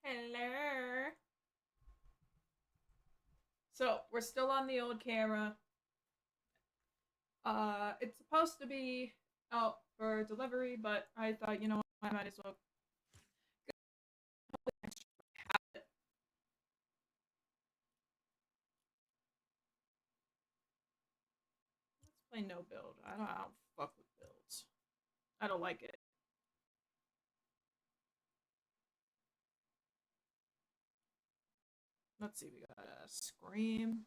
Hello. So we're still on the old camera. It's supposed to be out for delivery, but I thought, you know what, I might as well have it. Let's play no build. I don't fuck with builds. I don't like it. Let's see, we got a Scream,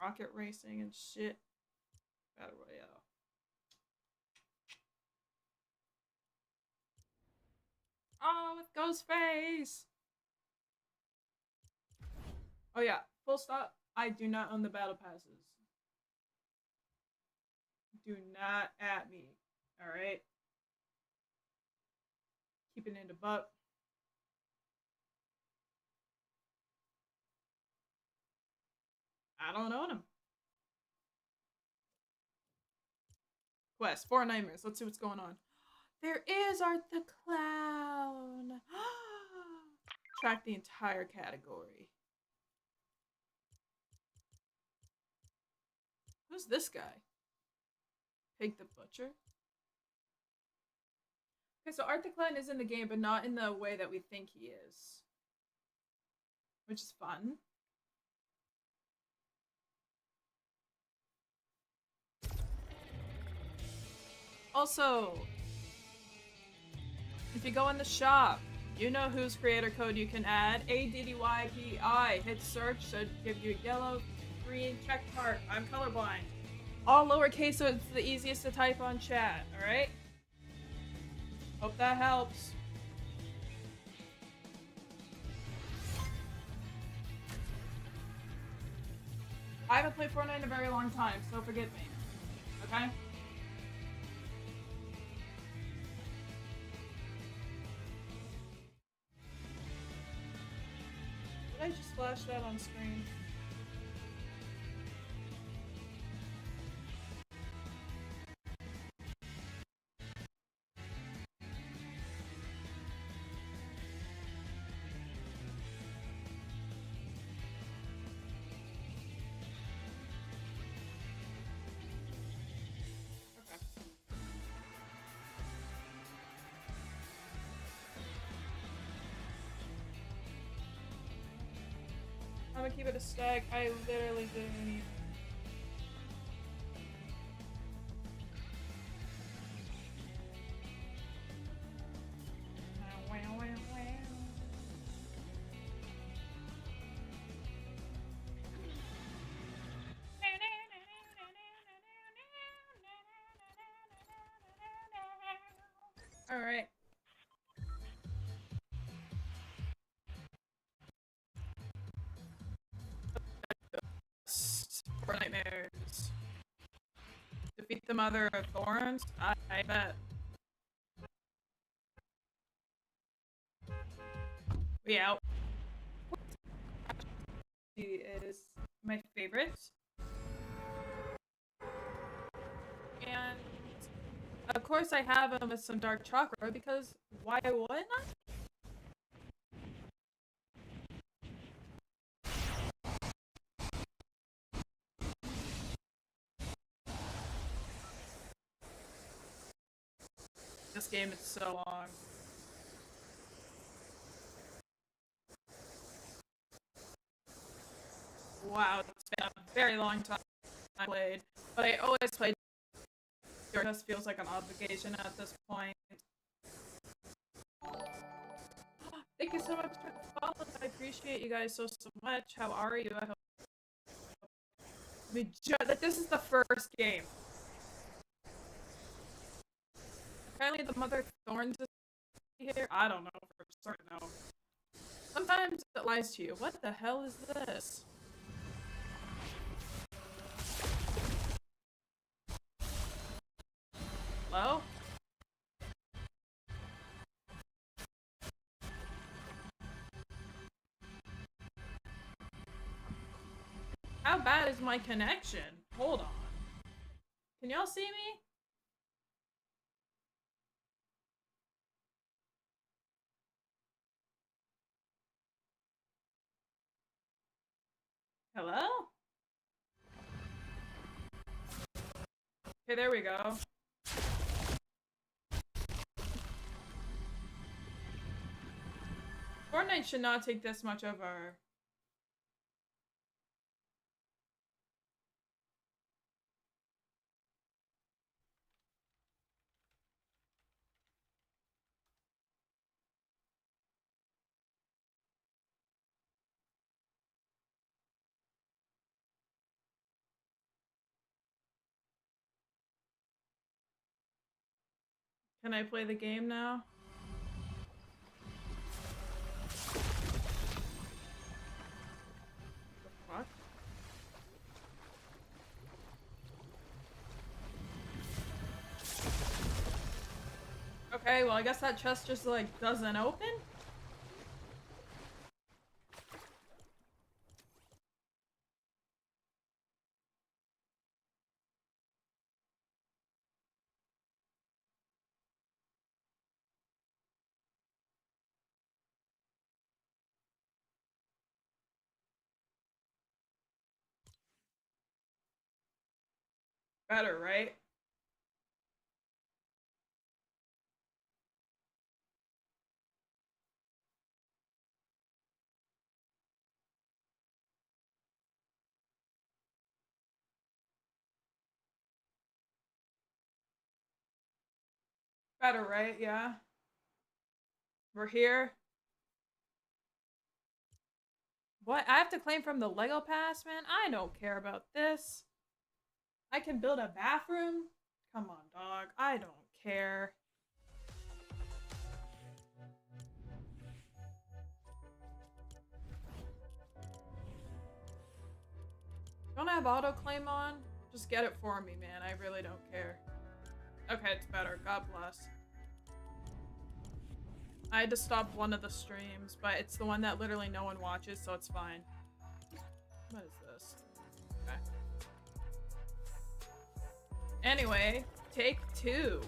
rocket racing and shit. Battle Royale. Oh, with Ghostface! Oh yeah, full stop. I do not own the battle passes. Do not at me. Alright? Keeping it a buck. I don't own them. Quest, Fortnitemares. Let's see what's going on. There is Art the Clown. Track the entire category. Who's this guy? Pig the Butcher? Okay, so Art the Clown is in the game, but not in the way that we think he is. Which is fun. Also, if you go in the shop, you know whose creator code you can add. ADDYPI. Hit search, should give you a yellow, green check mark. I'm colorblind. All lowercase, so it's the easiest to type on chat, alright? Hope that helps. I haven't played Fortnite in a very long time, so forgive me. Okay? Did I just flash that on screen? I'm gonna keep it a stack. I literally didn't even. Alright. Fortnitemares. Defeat the Mother of Thorns? I bet. We out. She is my favorite. And of course I have him with some dark chocolate because why wouldn't I? This game is so long. Wow, it's been a very long time I played, but I always played. It just feels like an obligation at this point. Thank you so much for the follows. I appreciate you guys so much. How are you? I hope this is the first game. Apparently the Mother of Thorns is here. I don't know for certain though. Sometimes it lies to you. What the hell is this? Hello? How bad is my connection? Hold on. Can y'all see me? Hello? Okay, there we go. Fortnite should not take this much of our... Can I play the game now? The fuck? Okay, well I guess that chest just like doesn't open? Better, right? Better, right? Yeah. We're here. What? I have to claim from the Lego Pass, man? I don't care about this. I can build a bathroom? Come on, dog. I don't care. Don't I have auto claim on? Just get it for me, man. I really don't care. Okay, it's better. God bless. I had to stop one of the streams, but it's the one that literally no one watches, so it's fine. What is this? Okay. Anyway, take 2.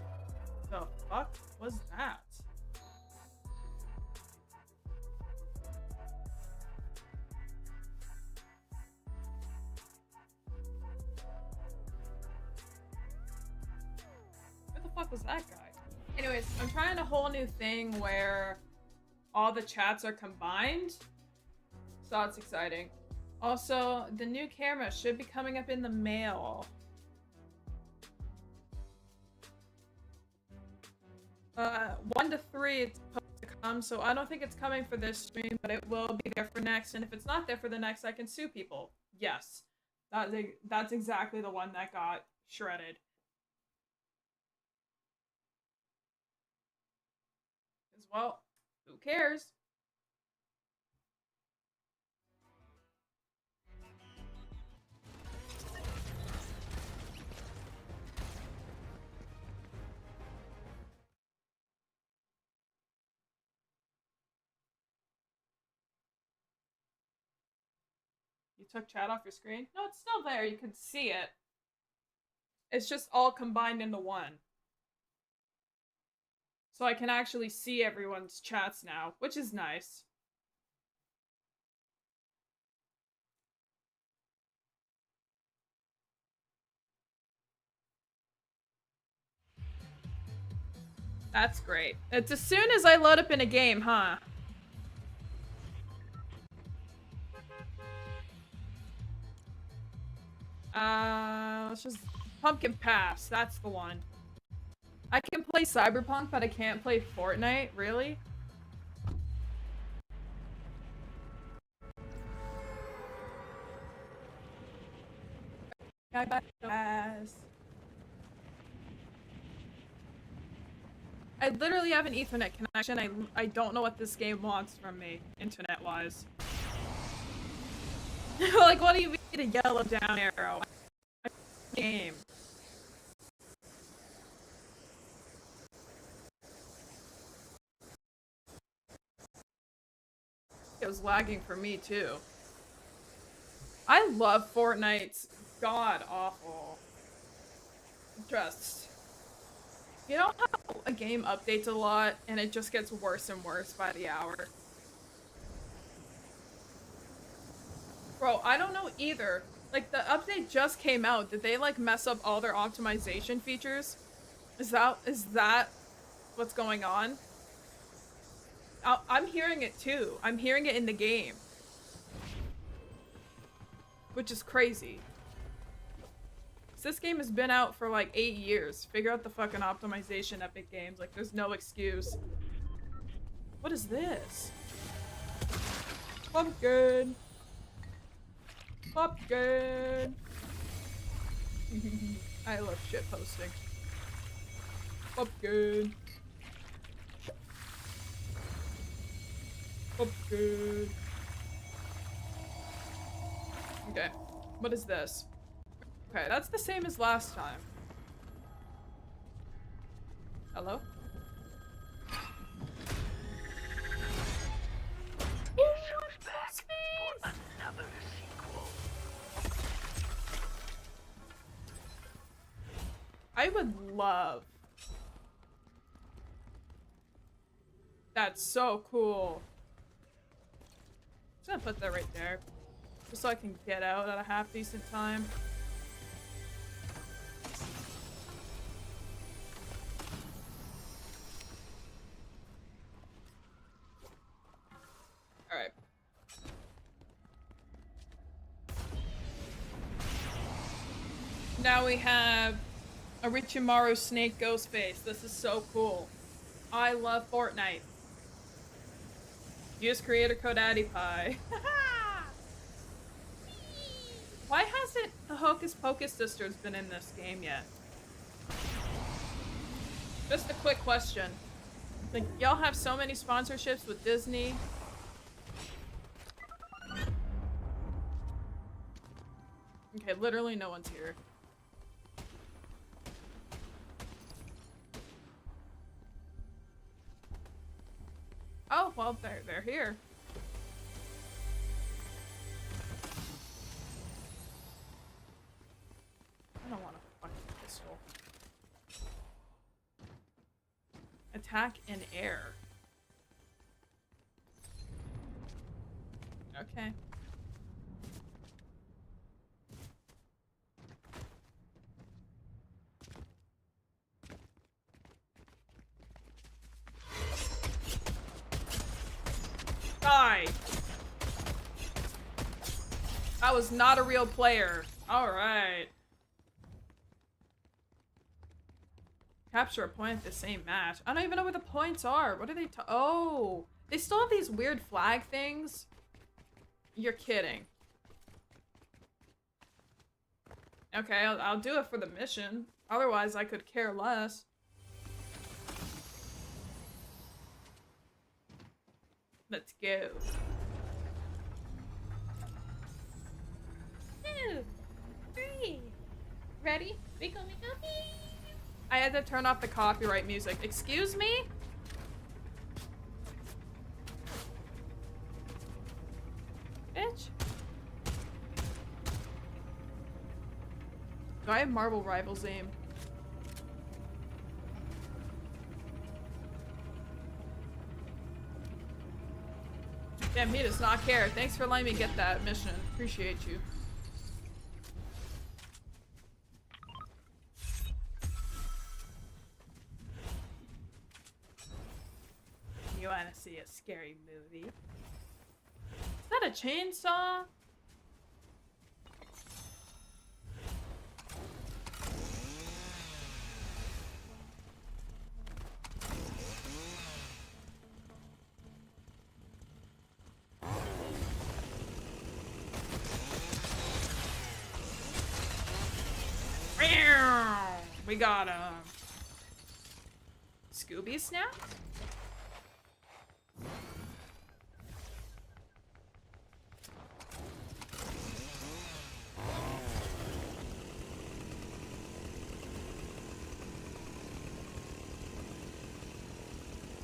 The fuck was that? Where the fuck was that guy? Anyways, I'm trying a whole new thing where all the chats are combined. So that's exciting. Also, the new camera should be coming up in the mail. 1 to 3 it's supposed to come, so I don't think it's coming for this stream, but it will be there for next, and if it's not there for the next, I can sue people. Yes. That's exactly the one that got shredded. As well, who cares? You took chat off your screen? No, it's still there. You can see it. It's just all combined into one. So I can actually see everyone's chats now, which is nice. That's great. It's as soon as I load up in a game, huh? Let's just... Pumpkin Pass, that's the one. I can play Cyberpunk, but I can't play Fortnite? Really? I literally have an Ethernet connection. I don't know what this game wants from me, internet-wise. Like, what do you mean a yellow down arrow? Game. It was lagging for me too. I love Fortnite's god awful. Just, you know how a game updates a lot and it just gets worse and worse by the hour? Bro, I don't know either. Like, the update just came out. Did they, like, mess up all their optimization features? Is that what's going on? I'm hearing it too. I'm hearing it in the game. Which is crazy. This game has been out for like 8 years. Figure out the fucking optimization, Epic Games. Like, there's no excuse. What is this? Pumpkin. Pumpkin. I love shit posting. Pumpkin. Pumpkin. Okay. What is this? Okay, that's the same as last time. Hello? Guess who's back for another sequel? I would love. That's so cool. I'm just gonna put that right there. Just so I can get out at a half decent time. Alright. Now we have a Richimaru Snake Ghost Face. This is so cool. I love Fortnite. Use creator code ADDYPI. Why hasn't the Hocus Pocus sisters been in this game yet? Just a quick question. Like, y'all have so many sponsorships with Disney. Okay, literally no one's here. Oh, well, they're here. I don't want a fucking pistol. Attack in air. Okay. Die! That was not a real player. Alright. Capture a point at the same match. I don't even know where the points are. What are they oh! They still have these weird flag things? You're kidding. Okay, I'll do it for the mission. Otherwise, I could care less. Let's go. 2, 3. Ready? Wiggle, wiggle, I had to turn off the copyright music. Excuse me? Bitch. Do I have Marvel Rivals aim? Damn, he does not care. Thanks for letting me get that mission. Appreciate you. You wanna see a scary movie? Is that a chainsaw? We got Scooby Snap?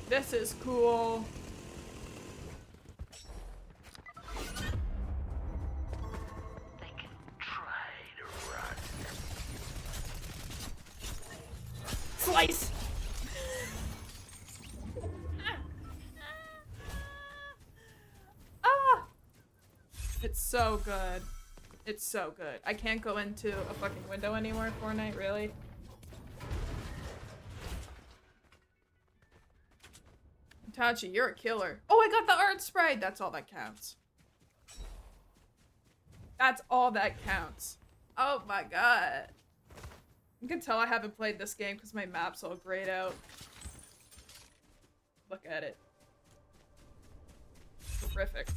This is cool. They can try to run. Slice! Ah! It's so good. It's so good. I can't go into a fucking window anymore, Fortnite, really? Tachi, you're a killer. Oh, I got the art sprite! That's all that counts. That's all that counts. Oh my god. You can tell I haven't played this game because my map's all grayed out. Look at it. Terrific.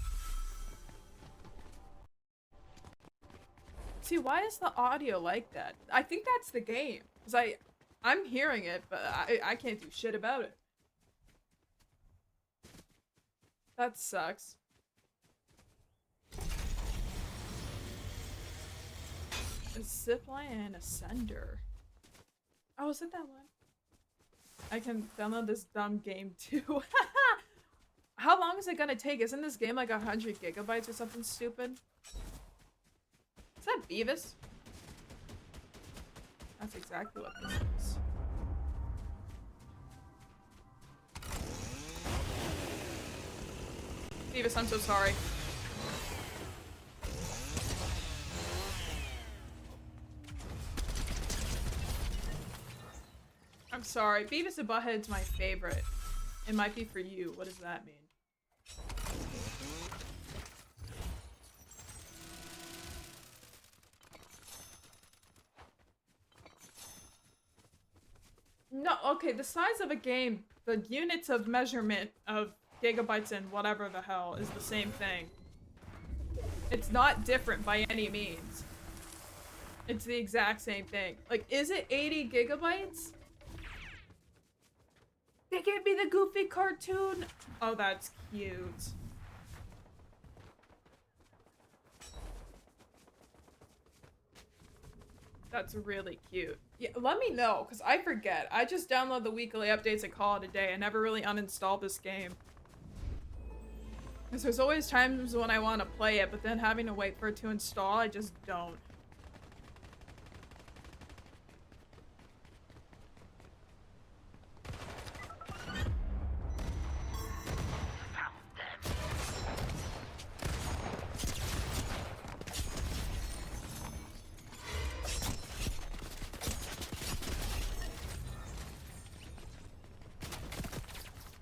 See, why is the audio like that? I think that's the game. Because I'm hearing it, but I can't do shit about it. That sucks. A zipline and a sender. Oh, is it that one? I can download this dumb game too. How long is it gonna take? Isn't this game like 100 gigabytes or something stupid? Is that Beavis? That's exactly what this is. Beavis, I'm so sorry. I'm sorry. Beavis and Butthead's my favorite. It might be for you. What does that mean? No, okay, the size of a game, the units of measurement of gigabytes and whatever the hell is the same thing. It's not different by any means. It's the exact same thing. Like, is it 80 gigabytes? They gave me the Goofy cartoon. Oh, that's cute. That's really cute. Yeah, let me know, because I forget. I just download the weekly updates and call it a day. I never really uninstalled this game. Because there's always times when I want to play it, but then having to wait for it to install, I just don't.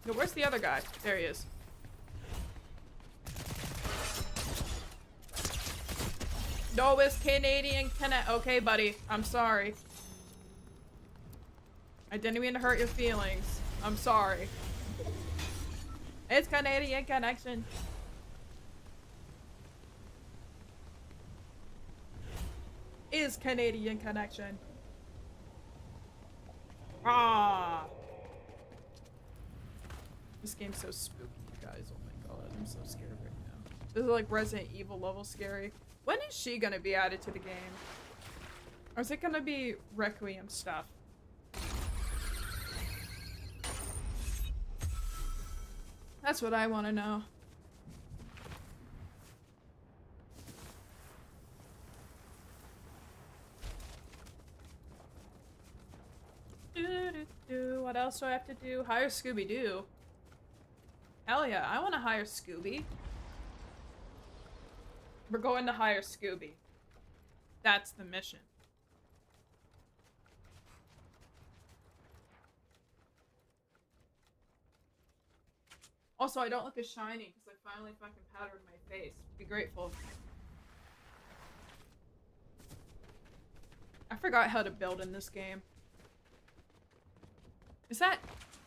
No, where's the other guy? There he is. No, it's Canadian okay, buddy. I'm sorry. I didn't mean to hurt your feelings. I'm sorry. It's Canadian connection. Is Canadian connection. Ah. This game's so spooky, you guys. Oh my god, I'm so scared right now. This is like Resident Evil level scary. When is she gonna be added to the game? Or is it gonna be Requiem stuff? That's what I want to know. What else do I have to do? Hire Scooby-Doo. Hell yeah, I want to hire Scooby. We're going to hire Scooby. That's the mission. Also, I don't look as shiny because I finally fucking powdered my face. Be grateful. I forgot how to build in this game. Is that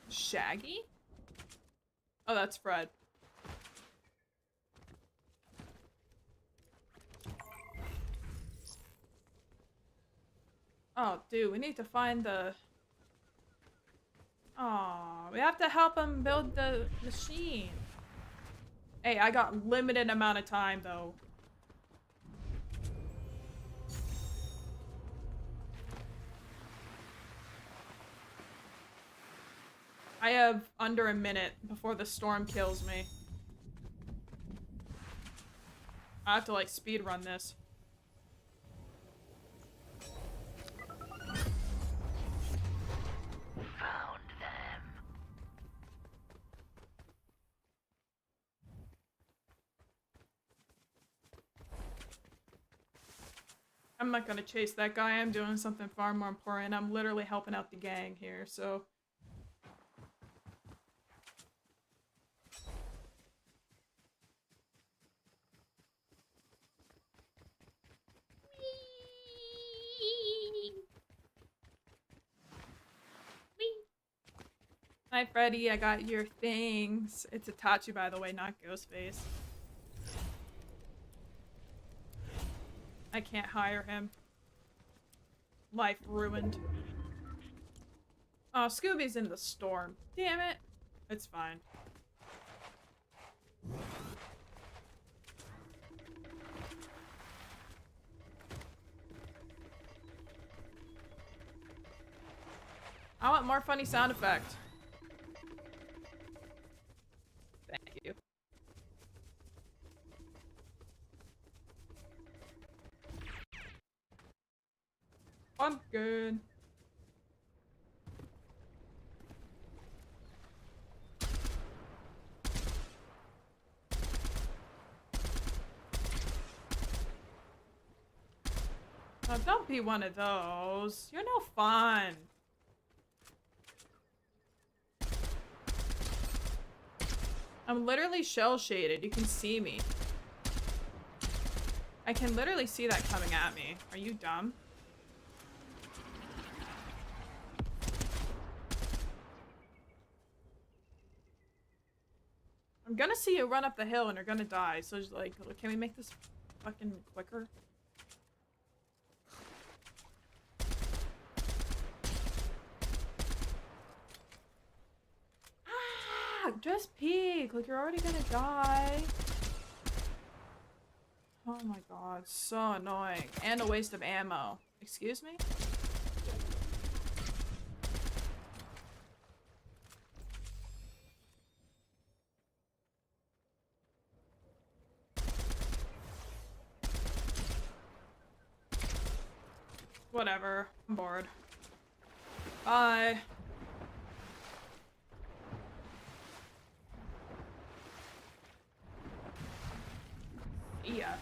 Shaggy? Oh, that's Fred. Oh, dude, we need to find the... Aw, we have to help him build the machine. Hey, I got limited amount of time, though. I have under a minute before the storm kills me. I have to, like, speedrun this. Found them. I'm not gonna chase that guy. I'm doing something far more important. I'm literally helping out the gang here, so. Hi, Freddy. I got your things. It's Itachi, by the way, not Ghostface. I can't hire him. Life ruined. Oh, Scooby's in the storm. Damn it. It's fine. I want more funny sound effect. Thank you. I'm good. Oh, don't be one of those. You're no fun. I'm literally shell shaded. You can see me. I can literally see that coming at me. Are you dumb? I'm gonna see you run up the hill and you're gonna die. So just like, can we make this fucking quicker? Ah, just peek. Like you're already gonna die. Oh my god, so annoying. And a waste of ammo. Excuse me? Whatever. I'm bored. Bye. Yeah.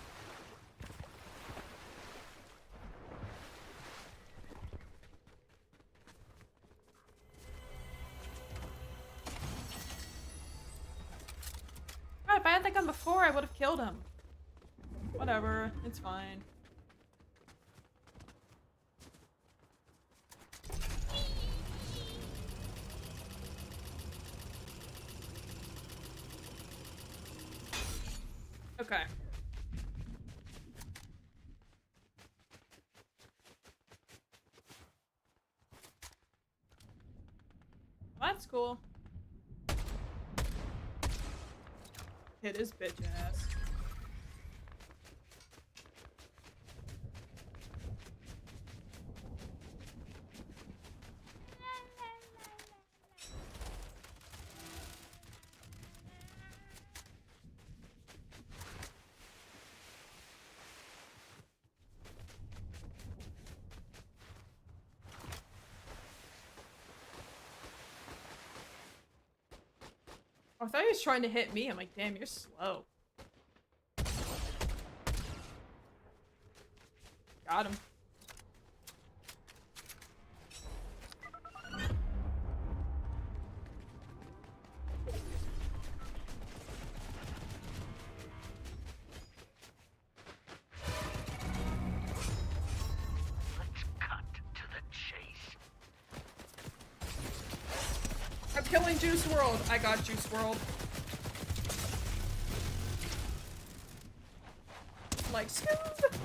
God, if I had that gun before, I would have killed him. Whatever. It's fine. Okay. Well, that's cool. Hit his bitch ass. I thought he was trying to hit me. I'm like, damn, you're slow. Got him. Let's cut to the chase. I'm killing Juice World. I got Juice World. Like, Scoob!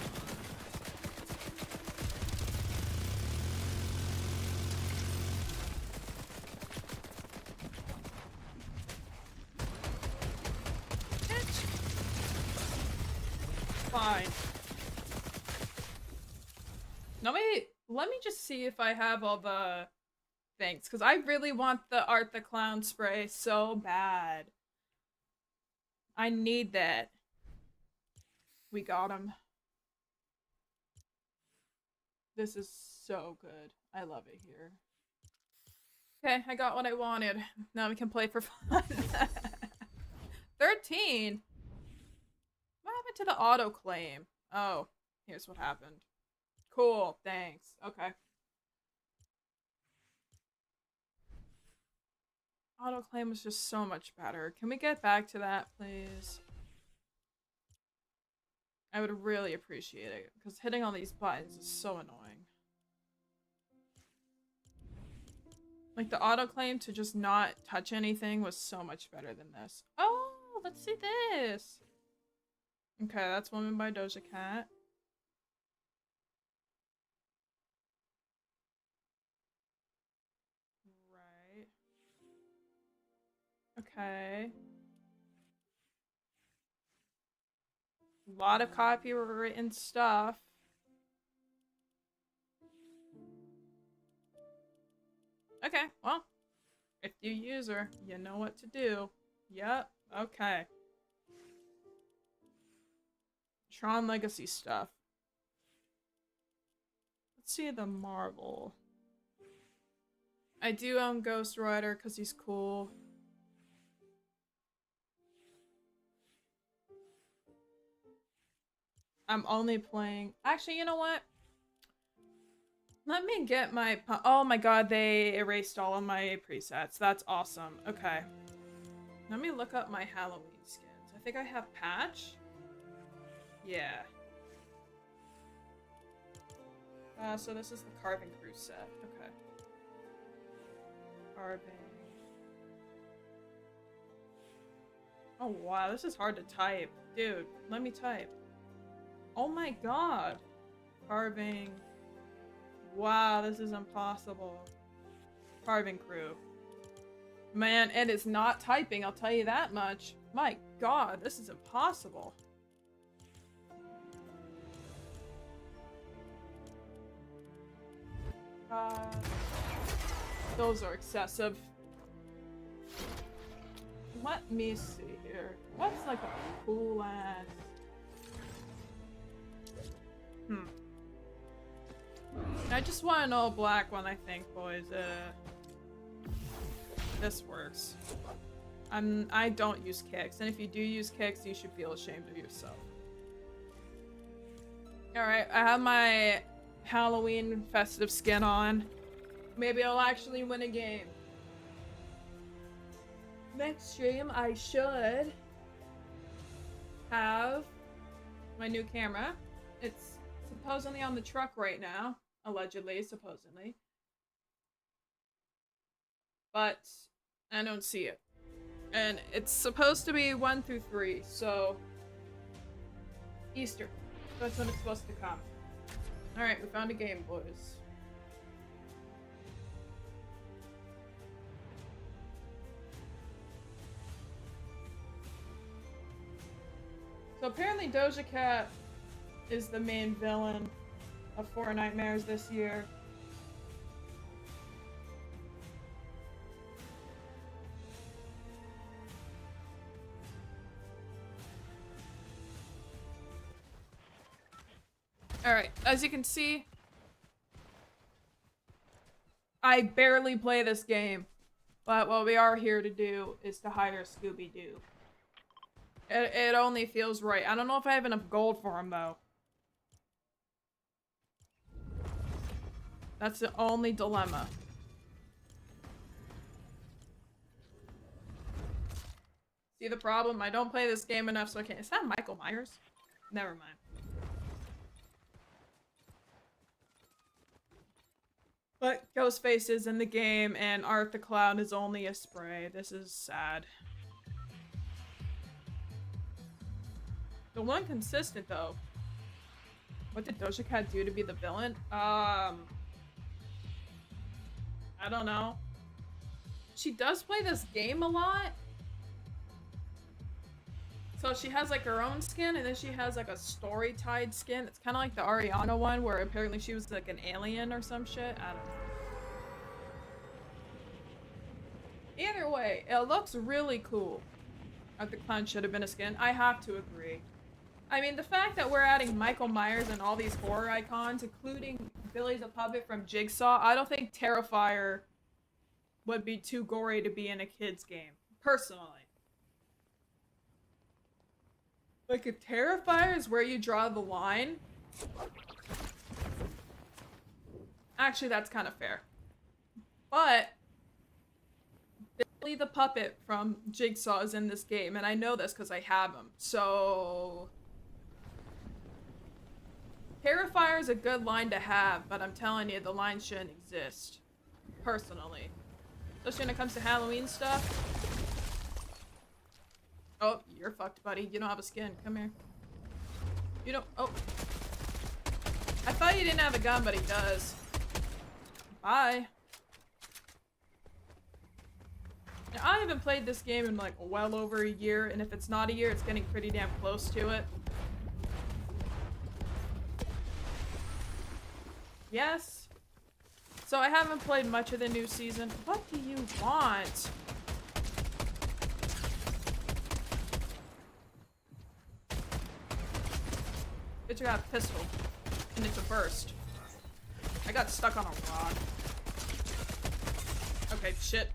Fine. Let me just see if I have all the things, because I really want the Art the Clown spray so bad. I need that. We got him. This is so good. I love it here. Okay, I got what I wanted. Now we can play for fun. 13? What happened to the auto claim? Oh, here's what happened. Cool, thanks. Okay. Autoclaim was just so much better. Can we get back to that, please? I would really appreciate it, because hitting all these buttons is so annoying. Like, the autoclaim to just not touch anything was so much better than this. Oh, let's see this! Okay, that's Woman by Doja Cat. Right. Okay. A lot of copywritten stuff. Okay, well, if you user, you know what to do. Yep, okay. Tron Legacy stuff. Let's see the Marvel. I do own Ghost Rider because he's cool. I'm only playing... Actually, you know what? Let me get my... Oh my god, they erased all of my presets. That's awesome. Okay. Let me look up my Halloween skins. I think I have Patch. Yeah. So this is the Carving Crew set. Okay. Carving. Oh wow, this is hard to type. Dude, let me type. Oh my god. Carving. Wow, this is impossible. Carving Crew. Man, it is not typing, I'll tell you that much. My god, this is impossible. Those are excessive. Let me see here. What's like a cool ass... I just want an all black one, I think, boys. This works. I don't use kicks, and if you do use kicks, you should feel ashamed of yourself. Alright, I have my Halloween festive skin on. Maybe I'll actually win a game. Next stream, I should have my new camera. It's supposedly on the truck right now. Allegedly, supposedly. But I don't see it. And it's supposed to be 1 through 3, so Easter. That's when it's supposed to come. Alright, we found a game, boys. So apparently Doja Cat is the main villain of Fortnitemares this year. Alright, as you can see, I barely play this game, but what we are here to do is to hire Scooby-Doo. It only feels right. I don't know if I have enough gold for him, though. That's the only dilemma. See the problem? I don't play this game enough, so I can't. Is that Michael Myers? Never mind. But Ghostface is in the game, and Art the Clown is only a spray. This is sad. The one consistent, though. What did Doja Cat do to be the villain? I don't know. She does play this game a lot. So she has like her own skin, and then she has like a story-tied skin. It's kind of like the Ariana one, where apparently she was like an alien or some shit. I don't know. Either way, it looks really cool. Art the Clown should have been a skin. I have to agree. I mean, the fact that we're adding Michael Myers and all these horror icons, including Billy the Puppet from Jigsaw, I don't think Terrifier would be too gory to be in a kid's game, personally. Like, a Terrifier is where you draw the line. Actually, that's kind of fair. But Billy the puppet from Jigsaw is in this game, and I know this because I have him. So Terrifier is a good line to have, but I'm telling you, the line shouldn't exist. Personally. Especially when it comes to Halloween stuff. Oh, you're fucked, buddy. You don't have a skin. Come here. You don't- oh. I thought he didn't have a gun, but he does. Bye. Now, I haven't played this game in like well over a year, and if it's not a year, it's getting pretty damn close to it. Yes. So I haven't played much of the new season. What do you want? Bitch, I got a pistol. And it's a burst. I got stuck on a rock. Okay, shit.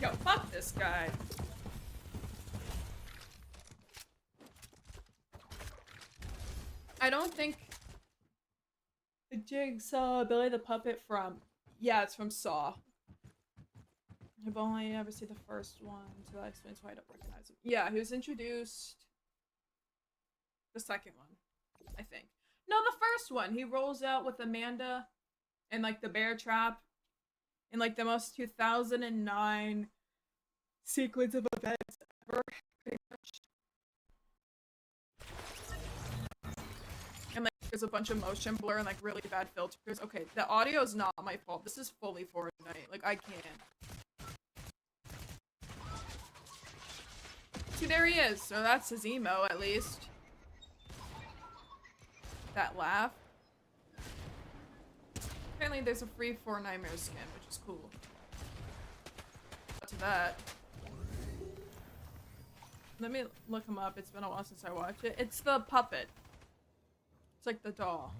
Yo, fuck this guy. I don't think the Jigsaw, Billy the Puppet from... Yeah, it's from Saw. I've only ever seen the first one, so that explains why I don't recognize him. Yeah, he was introduced... The second one, I think. No, the first one! He rolls out with Amanda and, like, the bear trap in, like, the most 2009 sequence of events ever, pretty much. And like there's a bunch of motion blur and like really bad filters. Okay, the audio is not my fault. This is fully Fortnite. Like I can't. See, there he is. So that's his emo at least. That laugh. Apparently there's a free Fortnitemares skin, which is cool. To that. Let me look him up. It's been a while since I watched it. It's the puppet. It's like the doll.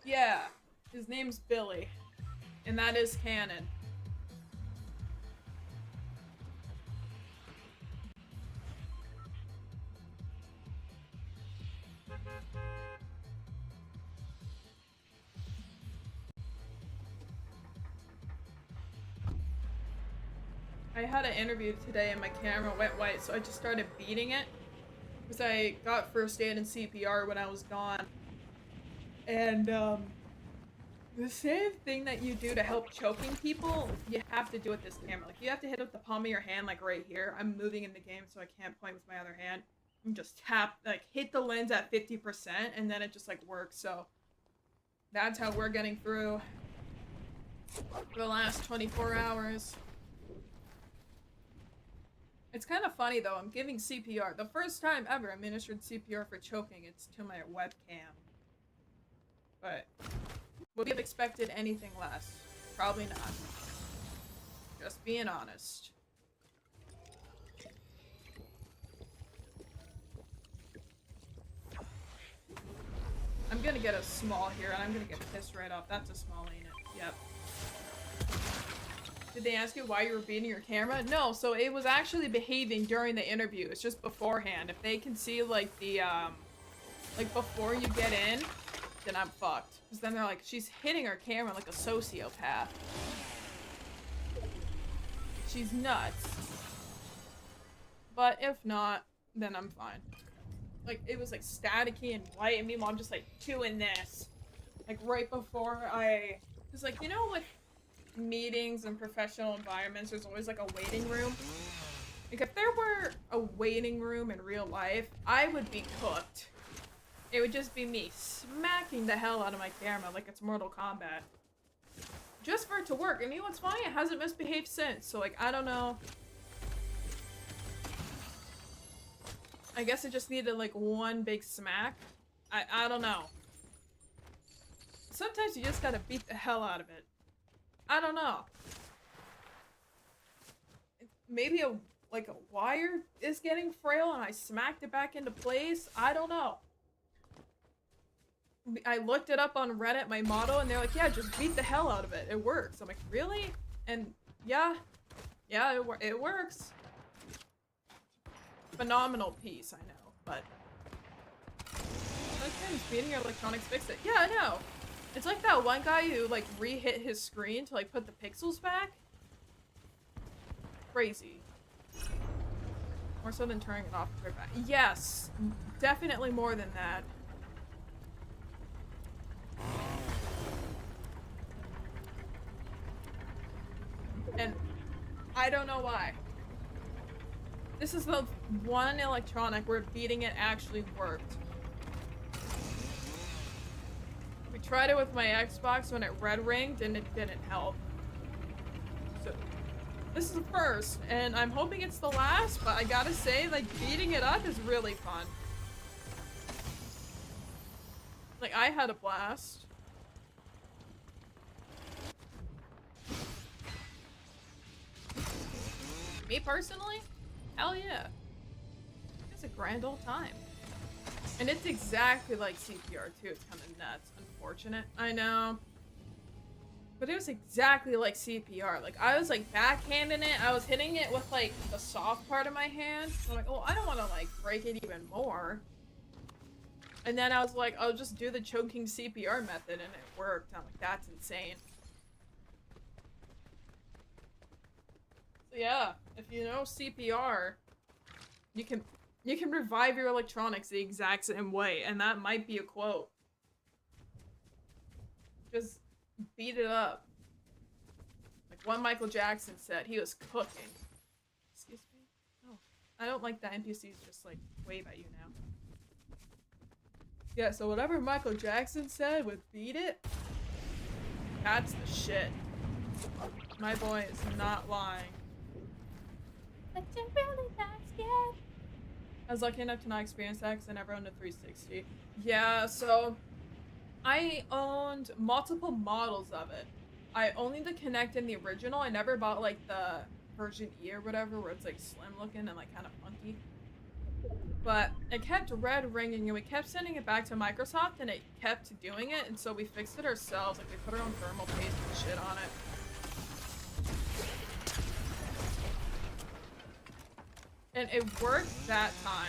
Yeah, his name's Billy. And that is canon. I had an interview today and my camera went white, so I just started beating it. Because I got first aid and CPR when I was gone. And, the same thing that you do to help choking people, you have to do with this camera. Like, you have to hit with the palm of your hand, like right here. I'm moving in the game, so I can't point with my other hand. I'm just tap, like, hit the lens at 50%, and then it just, like, works. So, that's how we're getting through for the last 24 hours. It's kind of funny, though. I'm giving CPR. The first time ever I administered CPR for choking, it's to my webcam. But would we have expected anything less? Probably not. Just being honest. I'm gonna get a small here, and I'm gonna get pissed right off. That's a small, ain't it? Yep. Did they ask you why you were beating your camera? No, so it was actually behaving during the interview. It's just beforehand. If they can see, like, the, like, before you get in, then I'm fucked. Because then they're like, she's hitting her camera like a sociopath. She's nuts. But if not, then I'm fine. Like, it was, like, staticky and white, and meanwhile I'm just, like, doing this. Like, right before I... Because, like, you know, with meetings and professional environments, there's always, like, a waiting room. Like, if there were a waiting room in real life, I would be cooked. It would just be me smacking the hell out of my camera like it's Mortal Kombat. Just for it to work. And you know what's funny? It hasn't misbehaved since. So, like, I don't know. I guess it just needed, like, one big smack. I don't know. Sometimes you just gotta beat the hell out of it. I don't know. Maybe like a wire is getting frail and I smacked it back into place. I don't know. I looked it up on Reddit, my motto, and they're like, yeah, just beat the hell out of it. It works. I'm like, really? And yeah, it works. Phenomenal piece, I know, but sometimes beating your electronics fix it. Yeah, I know. It's like that one guy who like re-hit his screen to like put the pixels back. Crazy. More so than turning it off to put it back. Yes, definitely more than that. And I don't know why. This is the one electronic where beating it actually worked. We tried it with my Xbox when it red ringed and it didn't help. So this is the first, and I'm hoping it's the last, but I gotta say, like, beating it up is really fun. Like, I had a blast. Me personally? Hell yeah. It's a grand old time. And it's exactly like CPR too. It's kind of nuts. Unfortunate. I know. But it was exactly like CPR. Like, I was like backhanding it. I was hitting it with like the soft part of my hand. I'm like, oh, I don't want to like break it even more. And then I was like, I'll just do the choking CPR method, and it worked. I'm like, that's insane. So yeah, if you know CPR, you can revive your electronics the exact same way, and that might be a quote. Just beat it up. Like what Michael Jackson said, he was cooking. Excuse me? Oh, I don't like that NPCs just like wave at you now. Yeah, so whatever Michael Jackson said with beat it, that's the shit. My boy is not lying. But you're really not scared. I was lucky enough to not experience that because I never owned a 360. Yeah, so I owned multiple models of it. I only the Kinect in the original. I never bought like the version E or whatever where it's like slim looking and like kind of funky. But it kept red ringing and we kept sending it back to Microsoft and it kept doing it, and so we fixed it ourselves. Like we put our own thermal paste and shit on it. And it worked that time.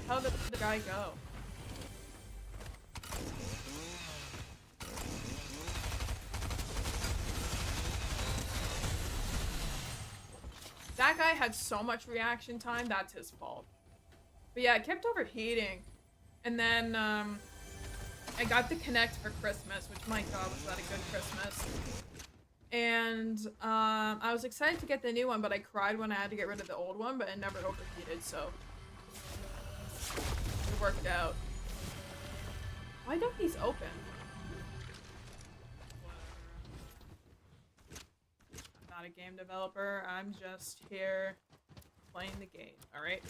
How did the guy go? That guy had so much reaction time, that's his fault. But yeah, it kept overheating. And then, I got the Kinect for Christmas, which, my god, was that a good Christmas. And, I was excited to get the new one, but I cried when I had to get rid of the old one, but it never overheated, so it worked out. Why don't these open? I'm not a game developer, I'm just here playing the game, alright?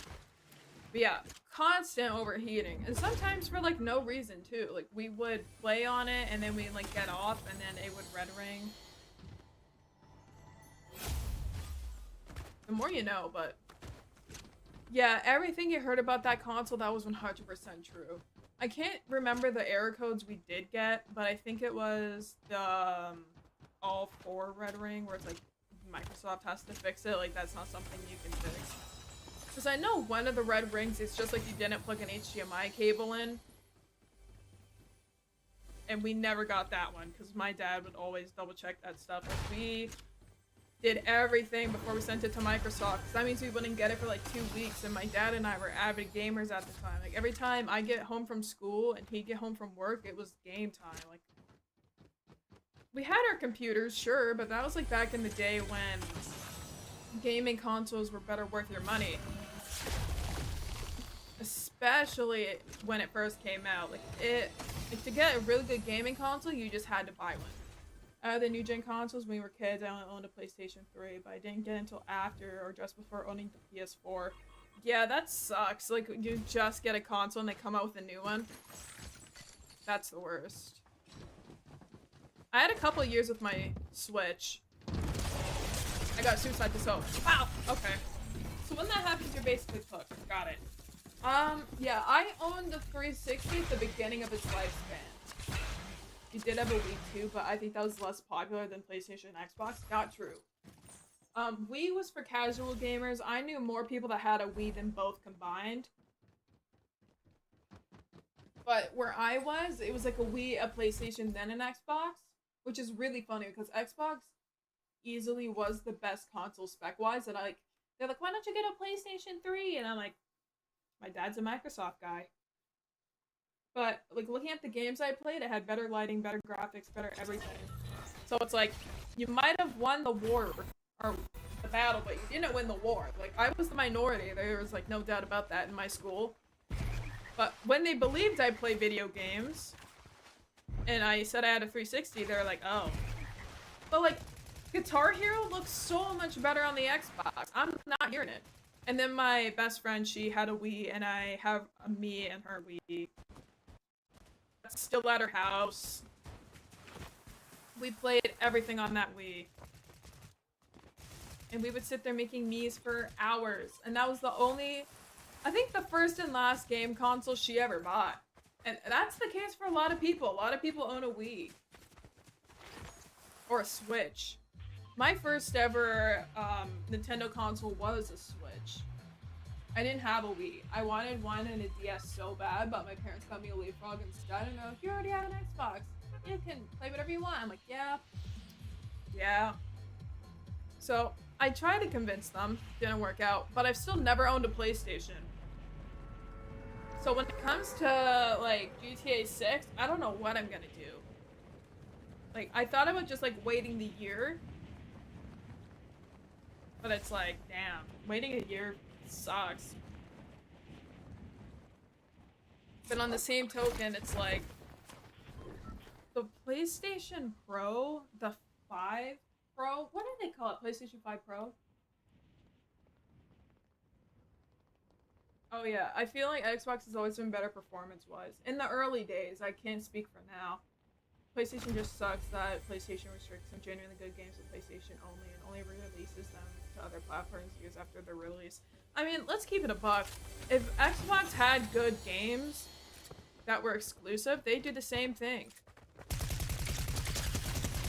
But yeah, constant overheating, and sometimes for like no reason too. Like we would play on it and then we like get off and then it would red ring. The more you know, but yeah, everything you heard about that console, that was 100% true. I can't remember the error codes we did get, but I think it was the all 4 red ring where it's like Microsoft has to fix it. Like that's not something you can fix. Because I know one of the red rings, it's just like you didn't plug an HDMI cable in. And we never got that one, because my dad would always double check that stuff. Like, we did everything before we sent it to Microsoft, because that means we wouldn't get it for like 2 weeks, and my dad and I were avid gamers at the time. Like, every time I get home from school and he'd get home from work, it was game time. Like, we had our computers, sure, but that was like back in the day when gaming consoles were better worth your money. Especially when it first came out. Like to get a really good gaming console, you just had to buy one. The new gen consoles, when we were kids, I only owned a PlayStation 3, but I didn't get until after or just before owning the PS4. Yeah, that sucks. Like, you just get a console and they come out with a new one. That's the worst. I had a couple years with my Switch. I got suicide to so. Wow. Okay. So when that happens, you're basically cooked. Got it. Yeah, I owned the 360 at the beginning of its lifespan. You did have a Wii too, but I think that was less popular than PlayStation and Xbox. Not true. Wii was for casual gamers. I knew more people that had a Wii than both combined. But where I was, it was like a Wii, a PlayStation, then an Xbox, which is really funny because Xbox easily was the best console spec-wise, and they're like, why don't you get a PlayStation 3? And I'm like, my dad's a Microsoft guy. But, like, looking at the games I played, it had better lighting, better graphics, better everything. So it's like, you might have won the war, or the battle, but you didn't win the war. Like, I was the minority. There was, like, no doubt about that in my school. But when they believed I play video games, and I said I had a 360, they were like, oh. But, like, Guitar Hero looks so much better on the Xbox. I'm not hearing it. And then my best friend, she had a Wii, and I have me and her Wii. Still at her house. We played everything on that Wii. And we would sit there making Miis for hours. And that was the only, I think the first and last game console she ever bought. And that's the case for a lot of people. A lot of people own a Wii. Or a Switch. My first ever Nintendo console was a Switch. I didn't have a Wii. I wanted one and a DS so bad, but my parents got me a Leapfrog instead, and they're like, you already have an Xbox. You can play whatever you want. I'm like, yeah. Yeah. So, I tried to convince them. Didn't work out, but I've still never owned a PlayStation. So when it comes to, like, GTA 6, I don't know what I'm gonna do. Like, I thought about just, like, waiting the year. But it's like, damn, waiting a year sucks. But on the same token, it's like, the PlayStation Pro, the 5 Pro, what do they call it? PlayStation 5 Pro? Oh yeah, I feel like Xbox has always been better performance-wise. In the early days, I can't speak for now. PlayStation just sucks that PlayStation restricts some genuinely good games with PlayStation only and only re-releases them to other platforms years after their release. I mean, let's keep it a buck. If Xbox had good games that were exclusive, they'd do the same thing.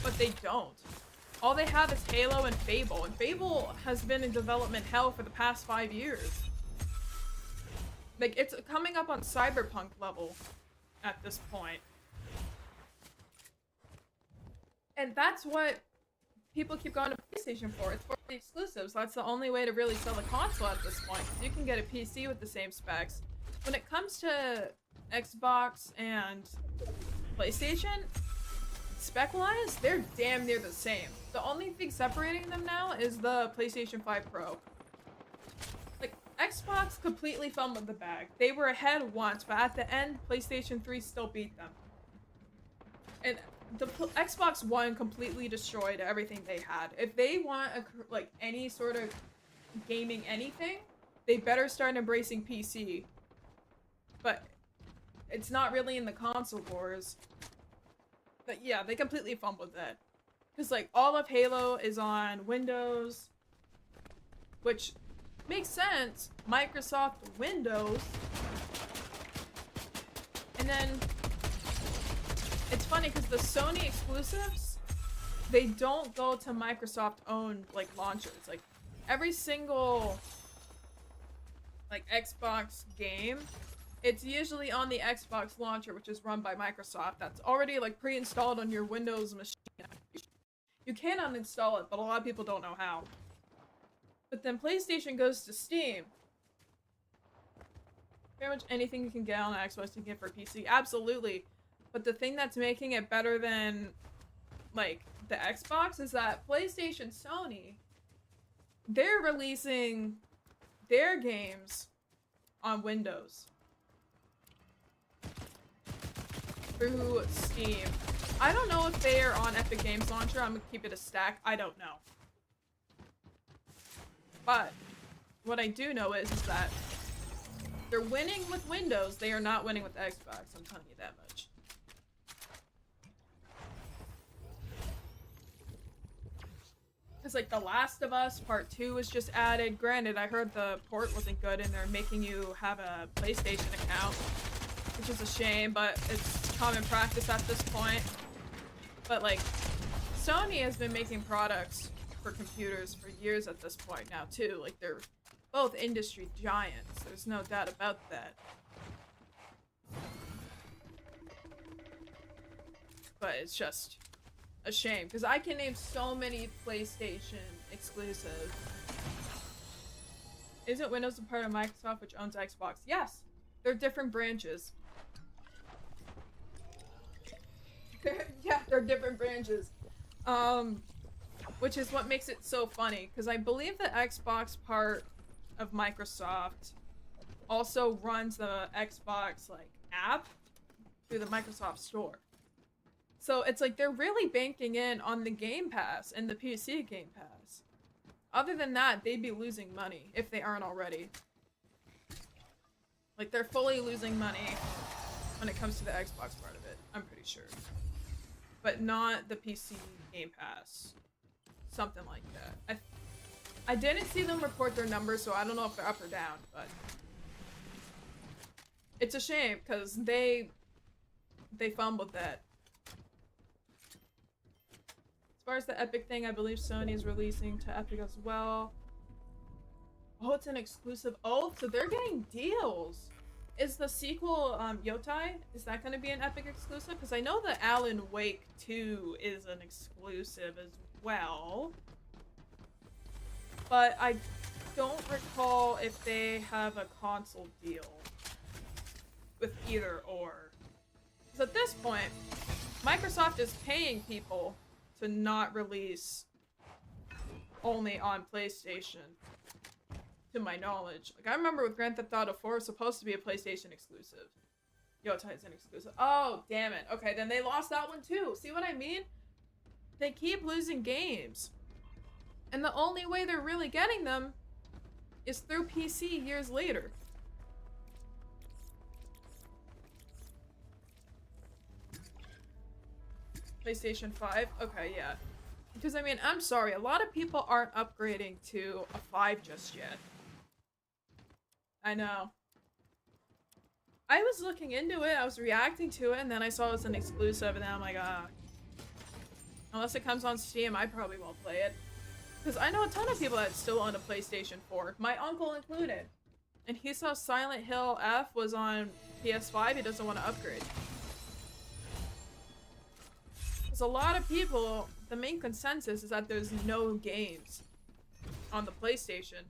But they don't. All they have is Halo and Fable, and Fable has been in development hell for the past 5 years. Like, it's coming up on Cyberpunk level at this point. And that's what people keep going to PlayStation for. It's for the exclusives. That's the only way to really sell a console at this point. You can get a PC with the same specs. When it comes to Xbox and PlayStation, spec-wise, they're damn near the same. The only thing separating them now is the PlayStation 5 Pro. Like, Xbox completely fumbled the bag. They were ahead once, but at the end, PlayStation 3 still beat them. And the Xbox One completely destroyed everything they had. If they want like any sort of gaming anything, they better start embracing PC. But it's not really in the console wars. But yeah, they completely fumbled that. Because like all of Halo is on Windows, which makes sense. Microsoft Windows. And then it's funny because the Sony exclusives, they don't go to Microsoft-owned like launchers. Like every single like Xbox game, it's usually on the Xbox launcher, which is run by Microsoft. That's already like pre-installed on your Windows machine. You can uninstall it, but a lot of people don't know how. But then PlayStation goes to Steam. Pretty much anything you can get on Xbox you can get for PC. Absolutely. But the thing that's making it better than, like, the Xbox is that PlayStation, Sony, they're releasing their games on Windows. Through Steam. I don't know if they are on Epic Games Launcher. I'm gonna keep it a stack. I don't know. But what I do know is that they're winning with Windows. They are not winning with Xbox. I'm telling you that much. Because, like, The Last of Us Part 2 was just added. Granted, I heard the port wasn't good and they're making you have a PlayStation account, which is a shame, but it's common practice at this point. But, like, Sony has been making products for computers for years at this point now, too. Like, they're both industry giants. There's no doubt about that. But it's just a shame, because I can name so many PlayStation exclusives. Isn't Windows a part of Microsoft, which owns Xbox? Yes! They're different branches. Yeah, they're different branches. Which is what makes it so funny, because I believe the Xbox part of Microsoft also runs the Xbox, like, app through the Microsoft Store. So it's like they're really banking in on the Game Pass and the PC Game Pass. Other than that, they'd be losing money if they aren't already. Like, they're fully losing money when it comes to the Xbox part of it, I'm pretty sure. But not the PC Game Pass. Something like that. I didn't see them report their numbers, so I don't know if they're up or down, but it's a shame because they fumbled that. As far as the Epic thing, I believe Sony is releasing to Epic as well. Oh, it's an exclusive. Oh, so they're getting deals. Is the sequel, Yotai, is that going to be an Epic exclusive? Because I know that Alan Wake 2 is an exclusive as well. But I don't recall if they have a console deal with either or. Because at this point, Microsoft is paying people to not release only on PlayStation, to my knowledge. Like, I remember with Grand Theft Auto 4, it was supposed to be a PlayStation exclusive. Yotai is an exclusive. Oh, damn it. Okay, then they lost that one too. See what I mean? They keep losing games. And the only way they're really getting them is through PC years later. PlayStation 5? Okay, yeah. Because, I mean, I'm sorry, a lot of people aren't upgrading to a 5 just yet. I know. I was looking into it, I was reacting to it, and then I saw it was an exclusive, and then I'm like, unless it comes on Steam, I probably won't play it. Because I know a ton of people that still own a PlayStation 4, my uncle included. And he saw Silent Hill F was on PS5, he doesn't want to upgrade. Because a lot of people, the main consensus is that there's no games on the PlayStation.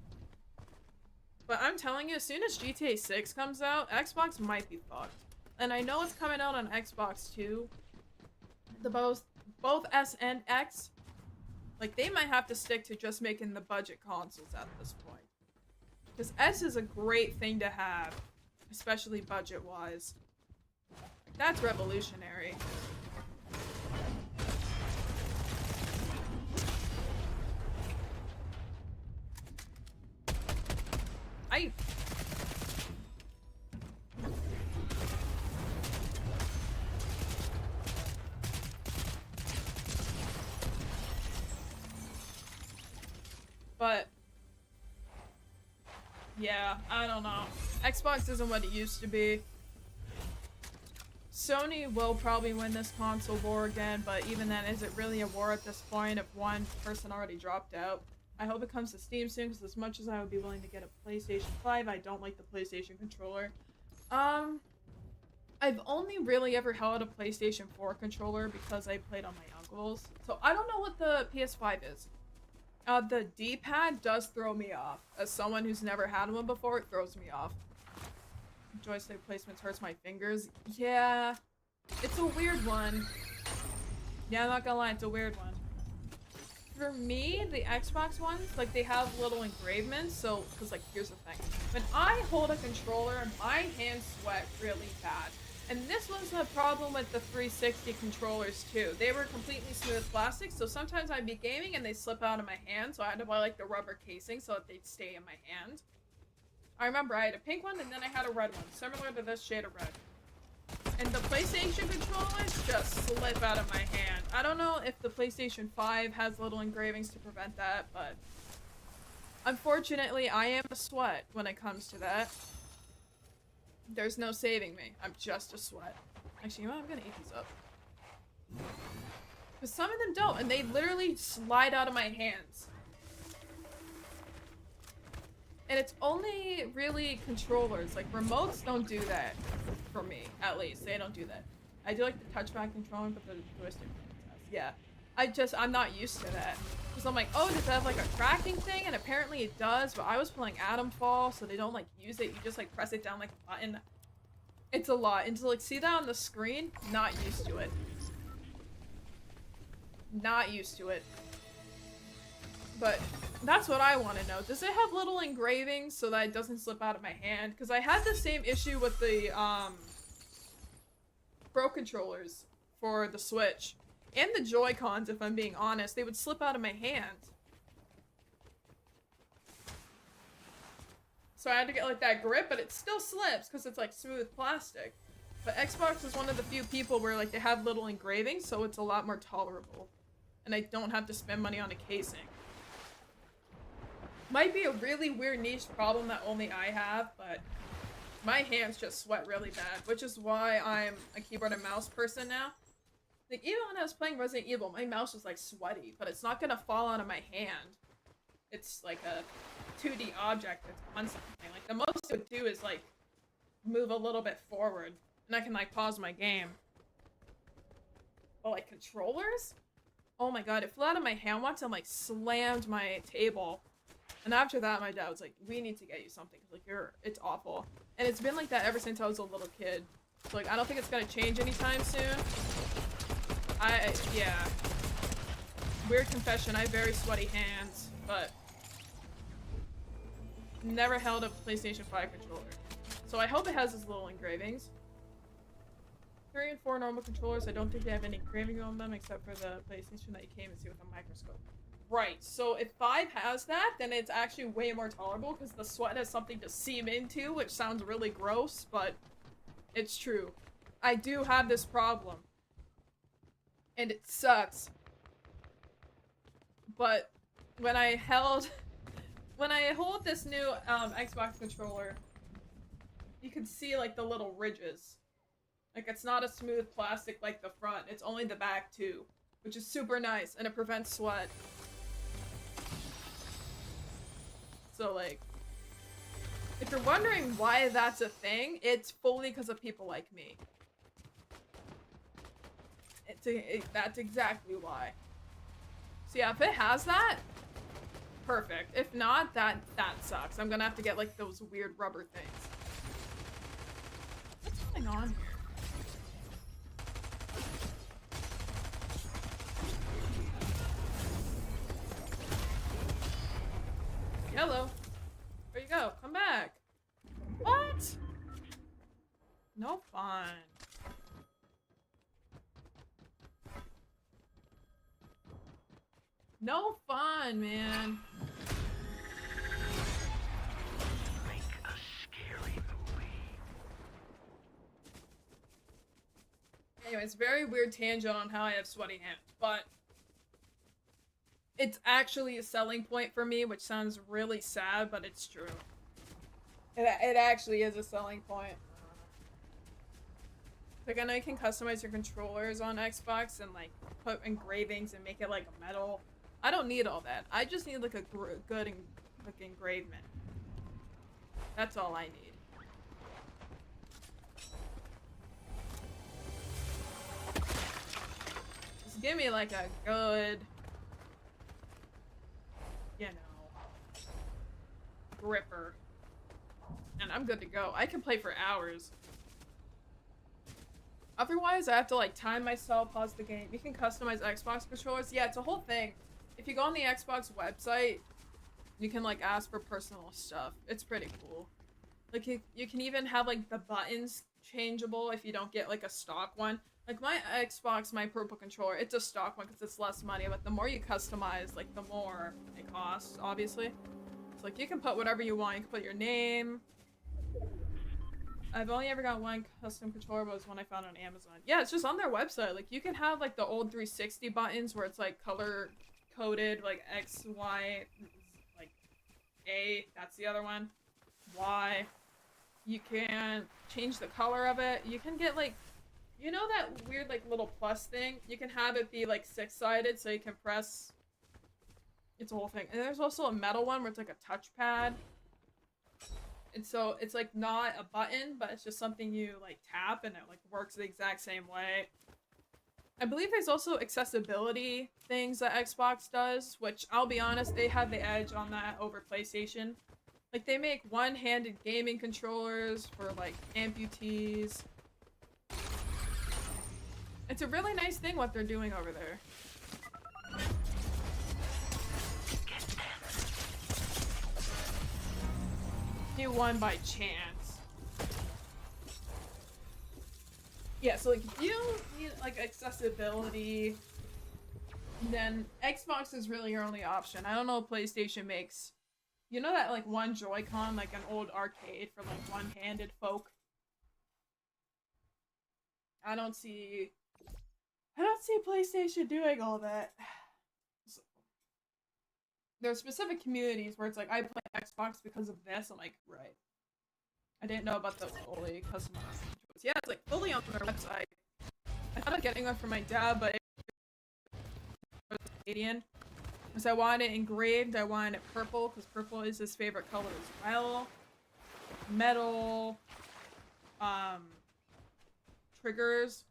But I'm telling you, as soon as GTA 6 comes out, Xbox might be fucked. And I know it's coming out on Xbox too. Both S and X. Like, they might have to stick to just making the budget consoles at this point. Because S is a great thing to have, especially budget-wise. That's revolutionary. But yeah, I don't know. Xbox isn't what it used to be. Sony will probably win this console war again, but even then, is it really a war at this point if one person already dropped out? I hope it comes to Steam soon, because as much as I would be willing to get a PlayStation 5, I don't like the PlayStation controller. I've only really ever held a PlayStation 4 controller because I played on my uncle's. So I don't know what the PS5 is. The D-pad does throw me off. As someone who's never had one before, it throws me off. Joystick placements hurts my fingers. Yeah, it's a weird one. Yeah, I'm not gonna lie, it's a weird one. For me, the Xbox ones, like, they have little engravements, so, because, like, here's the thing. When I hold a controller, my hands sweat really bad. And this was a problem with the 360 controllers, too. They were completely smooth plastic, so sometimes I'd be gaming and they'd slip out of my hand, so I had to buy, like, the rubber casing so that they'd stay in my hand. I remember I had a pink one, and then I had a red one, similar to this shade of red. And the PlayStation controllers just slip out of my hand. I don't know if the PlayStation 5 has little engravings to prevent that, but unfortunately, I am a sweat when it comes to that. There's no saving me. I'm just a sweat. Actually, you know what? I'm gonna eat these up. Because some of them don't, and they literally slide out of my hands. And it's only really controllers. Like, remotes don't do that. For me, at least. They don't do that. I do like the touchpad controller, but the joystick does. Yeah. I'm not used to that. Because I'm like, oh, does it have like a tracking thing? And apparently it does, but I was playing Atom Fall, so they don't like use it. You just like press it down like a button. It's a lot. And to like see that on the screen, not used to it. Not used to it. But that's what I want to know. Does it have little engravings so that it doesn't slip out of my hand? Because I had the same issue with the Pro controllers for the Switch. And the Joy-Cons, if I'm being honest. They would slip out of my hand. So I had to get like that grip, but it still slips because it's like smooth plastic. But Xbox is one of the few people where like they have little engravings, so it's a lot more tolerable. And I don't have to spend money on a casing. Might be a really weird niche problem that only I have, but my hands just sweat really bad, which is why I'm a keyboard and mouse person now. Like, even when I was playing Resident Evil, my mouse was like sweaty, but it's not gonna fall out of my hand. It's like a 2D object that's on something. Like, the most it would do is like move a little bit forward, and I can like pause my game. But like controllers? Oh my god, it flew out of my hand once and like slammed my table. And after that, my dad was like, we need to get you something. Cause like, it's awful. And it's been like that ever since I was a little kid. So like, I don't think it's gonna change anytime soon. Yeah. Weird confession, I have very sweaty hands, but never held a PlayStation 5 controller. So I hope it has these little engravings. 3 and 4 normal controllers, I don't think they have any engraving on them except for the PlayStation that you came and see with a microscope. Right, so if 5 has that, then it's actually way more tolerable because the sweat has something to seep into, which sounds really gross, but it's true. I do have this problem. And it sucks. But when I hold this new Xbox controller, you can see like the little ridges. Like, it's not a smooth plastic like the front, it's only the back too, which is super nice, and it prevents sweat. So like, if you're wondering why that's a thing, it's fully because of people like me. That's exactly why. So yeah, if it has that, perfect. If not, that sucks. I'm gonna have to get like those weird rubber things. What's going on here? Yellow. Where you go? Come back. What? No fun. No fun, man. Make a scary movie. Anyways, very weird tangent on how I have sweaty hands, but it's actually a selling point for me, which sounds really sad, but it's true. It actually is a selling point. Like, I know you can customize your controllers on Xbox and like put engravings and make it like a metal. I don't need all that. I just need like a good like engravement. That's all I need. Just give me like a good, you know, gripper. And I'm good to go. I can play for hours. Otherwise, I have to like time myself, pause the game. You can customize Xbox controllers. Yeah, it's a whole thing. If you go on the Xbox website, you can like ask for personal stuff. It's pretty cool. Like you can even have like the buttons changeable if you don't get like a stock one. Like my Xbox, my purple controller, it's a stock one because it's less money, but the more you customize, like the more it costs, obviously. So like you can put whatever you want. You can put your name, I've only ever got one custom controller, but it was one I found on Amazon. Yeah, it's just on their website. Like, you can have, like, the old 360 buttons where it's, like, color-coded, like, X, Y, like, A, that's the other one, Y. You can change the color of it. You can get, like, you know that weird, like, little plus thing? You can have it be, like, six-sided, so you can press... It's a whole thing. And there's also a metal one where it's, like, a touchpad. And so it's like not a button, but it's just something you like tap and it like works the exact same way. I believe there's also accessibility things that Xbox does, which I'll be honest, they have the edge on that over PlayStation. Like they make one-handed gaming controllers for like amputees. It's a really nice thing what they're doing over there. You won by chance. Yeah, so like if you need like accessibility, then Xbox is really your only option. I don't know if PlayStation makes, you know that like one Joy-Con, like an old arcade for like one-handed folk? I don't see PlayStation doing all that. So, there are specific communities where it's like, I play Xbox because of this. I'm like, right. I didn't know about the fully customized. Yeah, it's like fully on their website. I thought of getting one for my dad, but it was Canadian. Because I wanted it engraved, I wanted it purple, because purple is his favorite color as well. Metal. Triggers.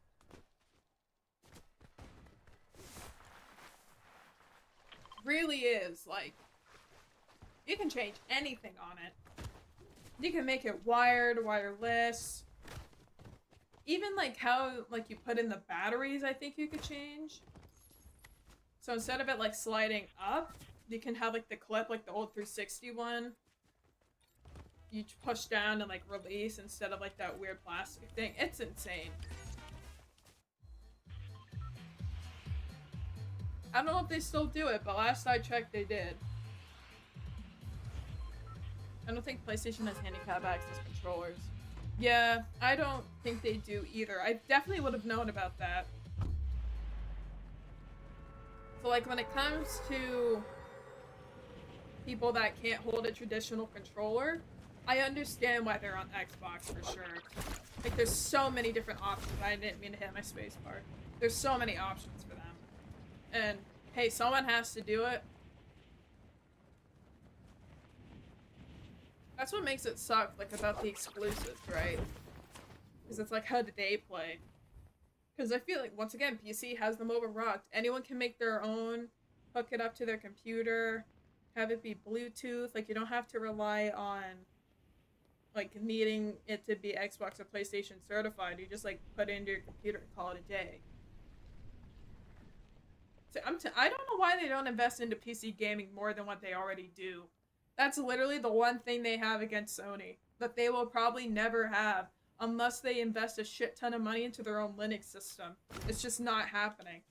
Really is, like, you can change anything on it. You can make it wired, wireless. Even, like, how, like, you put in the batteries, I think you could change. So instead of it, like, sliding up, you can have, like, the clip, like the old 360 one. You push down and, like, release instead of, like, that weird plastic thing. It's insane. I don't know if they still do it, but last I checked, they did. I don't think PlayStation has handicap access controllers. Yeah, I don't think they do either. I definitely would have known about that. So, like, when it comes to people that can't hold a traditional controller, I understand why they're on Xbox for sure. Like, there's so many different options. I didn't mean to hit my space bar. There's so many options for them. And, hey, someone has to do it. That's what makes it suck, like, about the exclusives, right? Because it's like, how do they play? Because I feel like, once again, PC has them overrocked. Anyone can make their own, hook it up to their computer, have it be Bluetooth. Like, you don't have to rely on, like, needing it to be Xbox or PlayStation certified. You just, like, put it into your computer and call it a day. So I don't know why they don't invest into PC gaming more than what they already do. That's literally the one thing they have against Sony that they will probably never have unless they invest a shit ton of money into their own Linux system. It's just not happening.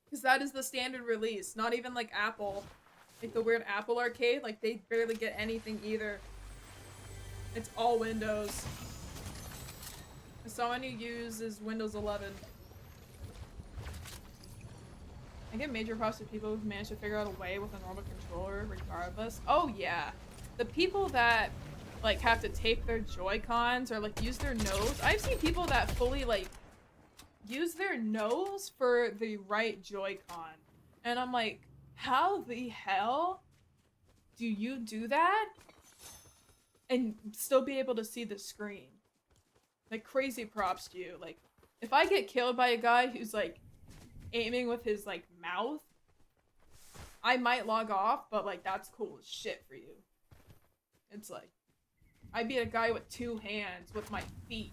Because that is the standard release. Not even like Apple. Like the weird Apple Arcade. Like they barely get anything either. It's all Windows. As someone who uses Windows 11. I get major props to people who've managed to figure out a way with a normal controller regardless. Oh yeah. The people that like have to tape their Joy-Cons or like use their nose. I've seen people that fully like use their nose for the right Joy-Con. And I'm like, how the hell do you do that and still be able to see the screen? Like crazy props to you. Like if I get killed by a guy who's like aiming with his like mouth, I might log off, but like that's cool as shit for you. It's like I beat a guy with 2 hands with my feet.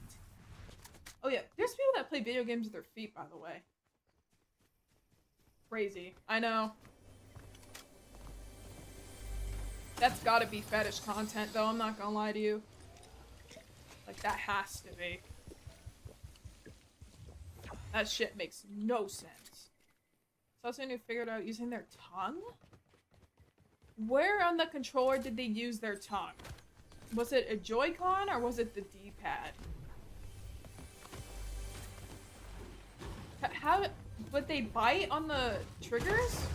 Oh yeah, there's people that play video games with their feet, by the way. Crazy. I know. That's gotta be fetish content though, I'm not gonna lie to you. Like that has to be. That shit makes no sense. So someone who figured out using their tongue? Where on the controller did they use their tongue? Was it a Joy-Con or was it the D-pad? How would they bite on the triggers?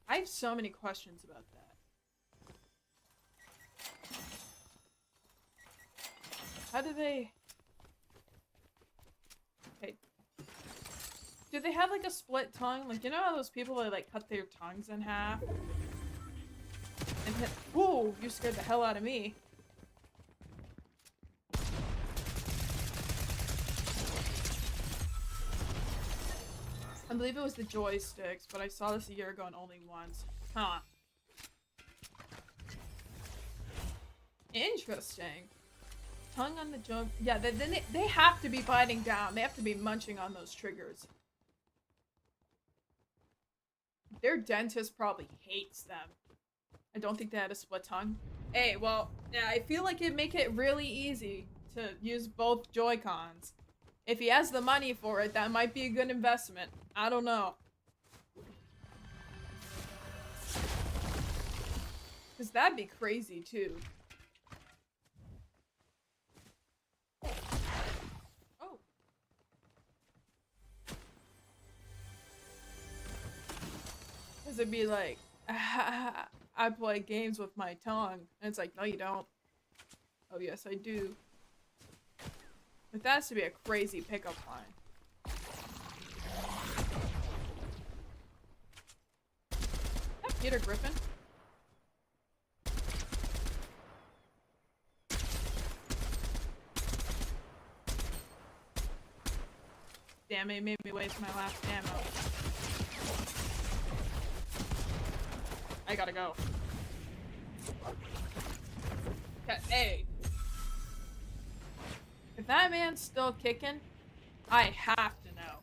I have so many questions about that. How do they... Okay. Do they have like a split tongue? Like, you know how those people that like cut their tongues in half? And hit... Whoa! You scared the hell out of me. I believe it was the joysticks, but I saw this a year ago and only once. Huh. Interesting. Tongue on the joint. Yeah, then they have to be biting down. They have to be munching on those triggers. Their dentist probably hates them. I don't think they had a split tongue. Hey, well, yeah, I feel like it'd make it really easy to use both Joy-Cons. If he has the money for it, that might be a good investment. I don't know. Because that'd be crazy, too. Oh. Because it'd be like, I play games with my tongue. And it's like, no, you don't. Oh, yes, I do. But that has to be a crazy pickup line. Is that Peter Griffin? Damn, it made me waste my last ammo. I gotta go. Okay, hey. If that man's still kicking, I have to know.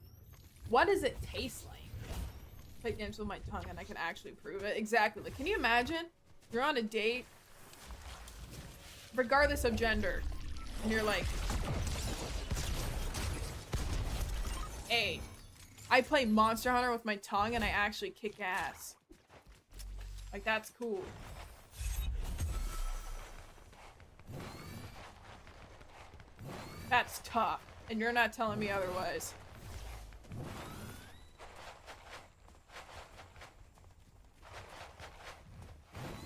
What does it taste like? Play games with my tongue and I can actually prove it. Exactly. Like, can you imagine? You're on a date, regardless of gender, and you're like, hey, I play Monster Hunter with my tongue and I actually kick ass. Like, that's cool. That's tough, and you're not telling me otherwise.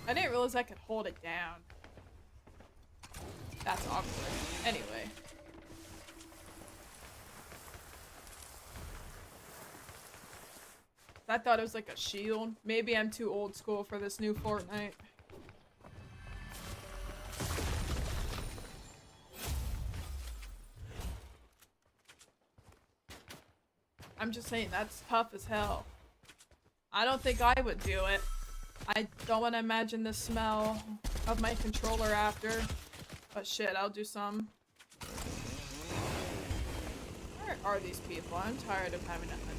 I didn't realize I could hold it down. That's awkward. Anyway. I thought it was like a shield. Maybe I'm too old school for this new Fortnite. I'm just saying, that's tough as hell. I don't think I would do it. I don't want to imagine the smell of my controller after. But shit, I'll do some. Where are these people? I'm tired of having to hunt them.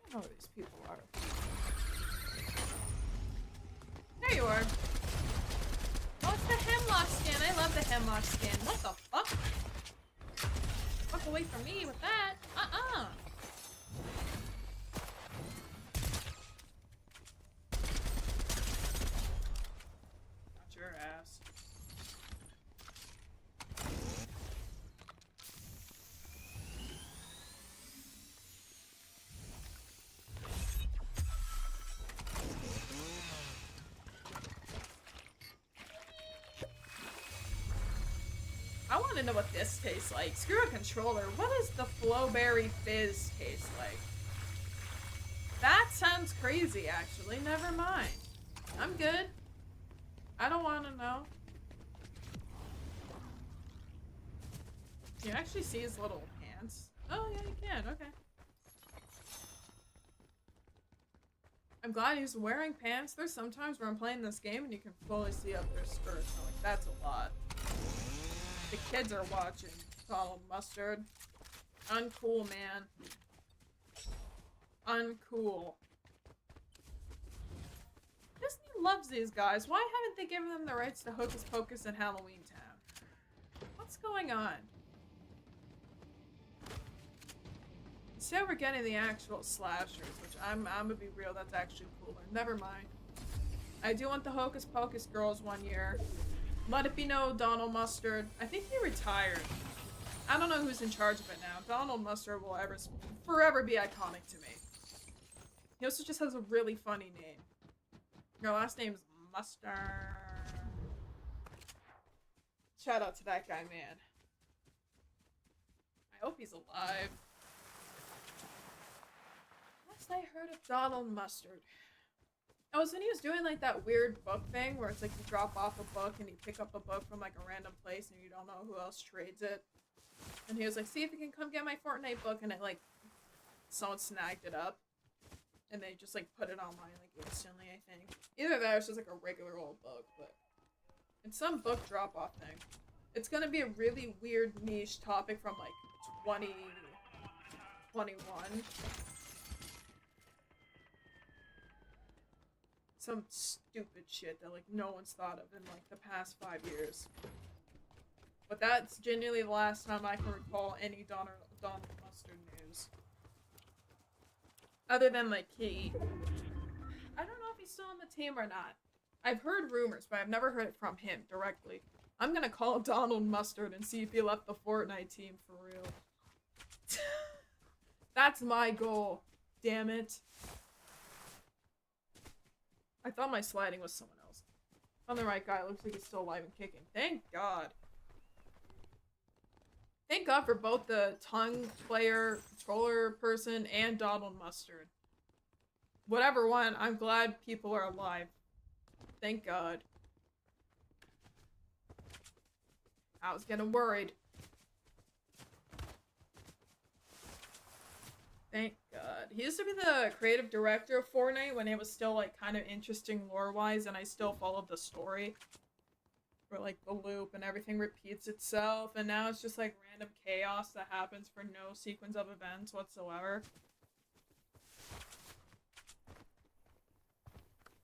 I don't know where these people are. There you are. Oh, it's the Hemlock skin. I love the Hemlock skin. What the fuck? Fuck away from me with that. Uh-uh. Not your ass. I want to know what this tastes like. Screw a controller. What does the Flowberry Fizz taste like? That sounds crazy, actually. Never mind. I'm good. I don't want to know. Can you actually see his little pants? Oh, yeah, you can. Okay. I'm glad he's wearing pants. There's sometimes where I'm playing this game and you can fully see up their skirts. So, like, that's a lot. The kids are watching. Call him Mustard. Uncool, man. uncool. Disney loves these guys. Why haven't they given them the rights to Hocus Pocus and Halloween Town? What's going on? Instead we're getting the actual slashers, which I'm gonna be real, that's actually cooler. Never mind. I do want the Hocus Pocus girls one year. Let it be known, Donald Mustard. I think he retired. I don't know who's in charge of it now. Donald Mustard will forever be iconic to me. He also just has a really funny name. Your last name's Mustard. Shout out to that guy, man. I hope he's alive. Last I heard of Donald Mustard. Oh, so when he was doing like that weird book thing where it's like you drop off a book and you pick up a book from like a random place and you don't know who else trades it. And he was like, see if you can come get my Fortnite book, and it like someone snagged it up. And they just like put it online like instantly, I think. Either that or it's just like a regular old book, but it's some book drop off thing. It's gonna be a really weird niche topic from like 2021. Some stupid shit that like no one's thought of in like the past 5 years. But that's genuinely the last time I can recall any Donald Mustard news. Other than like I don't know if he's still on the team or not. I've heard rumors, but I've never heard it from him directly. I'm gonna call Donald Mustard and see if he left the Fortnite team for real. That's my goal. Damn it. I thought my sliding was someone else. I'm the right guy. Looks like he's still alive and kicking. Thank God. Thank God for both the tongue player, controller person, and Donald Mustard. Whatever one, I'm glad people are alive. Thank God. I was getting worried. Thank God. He used to be the creative director of Fortnite when it was still like kind of interesting lore-wise and I still followed the story. Where like the loop and everything repeats itself, and now it's just like random chaos that happens for no sequence of events whatsoever.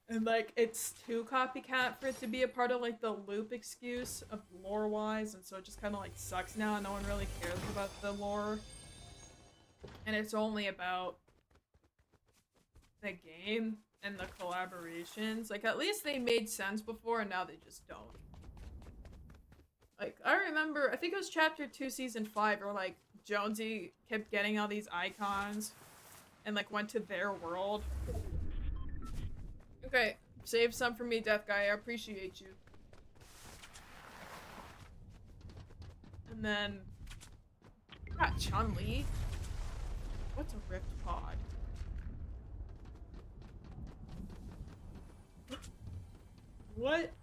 And like it's too copycat for it to be a part of like the loop excuse of lore-wise, and so it just kind of like sucks now and no one really cares about the lore. And it's only about the game and the collaborations. Like at least they made sense before and now they just don't. Like, I remember, I think it was chapter 2, season 5, where, like, Jonesy kept getting all these icons and, like, went to their world. Okay, save some for me, Death Guy. I appreciate you. And then, got Chun-Li. What's a Rift Pod? What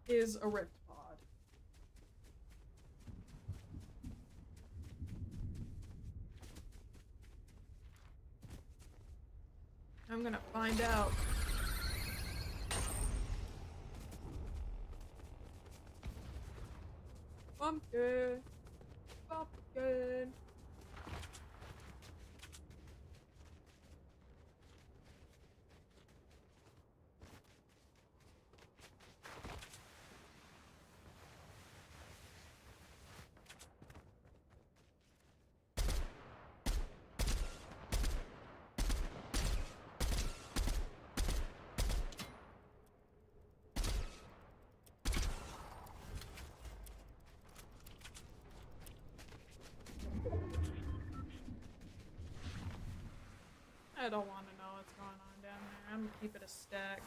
is a Rift Pod? I'm gonna find out. Pumpkin. Pumpkin. I don't want to know what's going on down there. I'm gonna keep it a stack.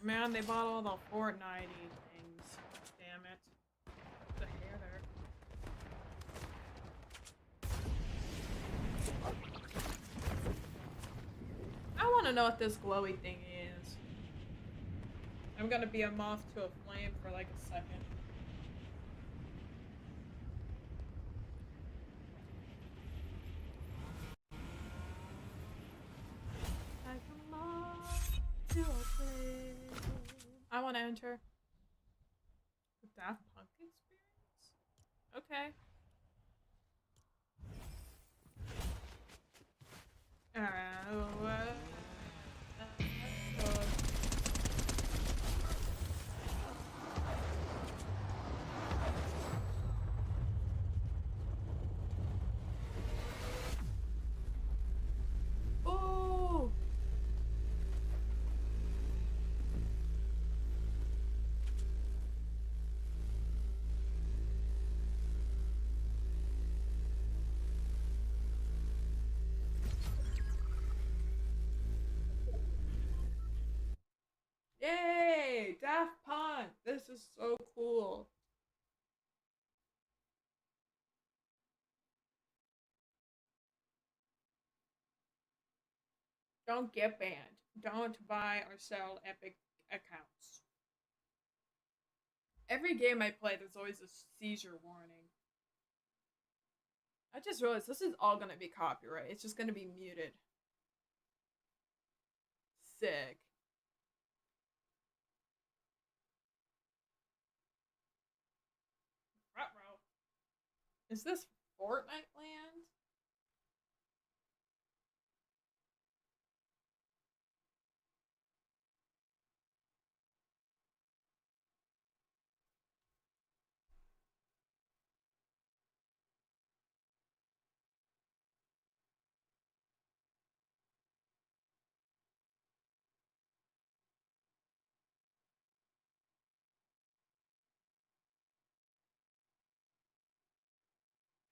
Man, they bought all the Fortnite things. Damn it. The hair there. I want to know what this glowy thing is. I'm gonna be a moth to a flame for like a second. Like a moth to a flame. I want want to enter? The Daft Punk experience? Okay. Alright. Oh! Yay! Daft Punk! This is so cool. Don't get banned. Don't buy or sell Epic accounts. Every game I play, there's always a seizure warning. I just realized this is all gonna be copyright. It's just gonna be muted. Sick. Ruh-roh. Is this Fortnite land?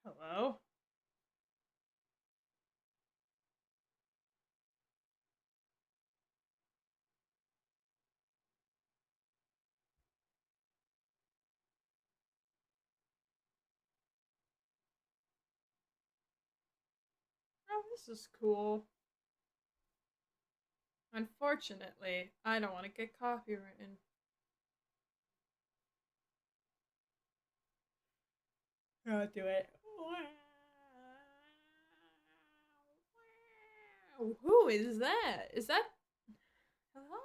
Hello? Oh, this is cool. Unfortunately, I don't want to get copywritten. I'll do it. Wow. Who is that? Is that... Hello?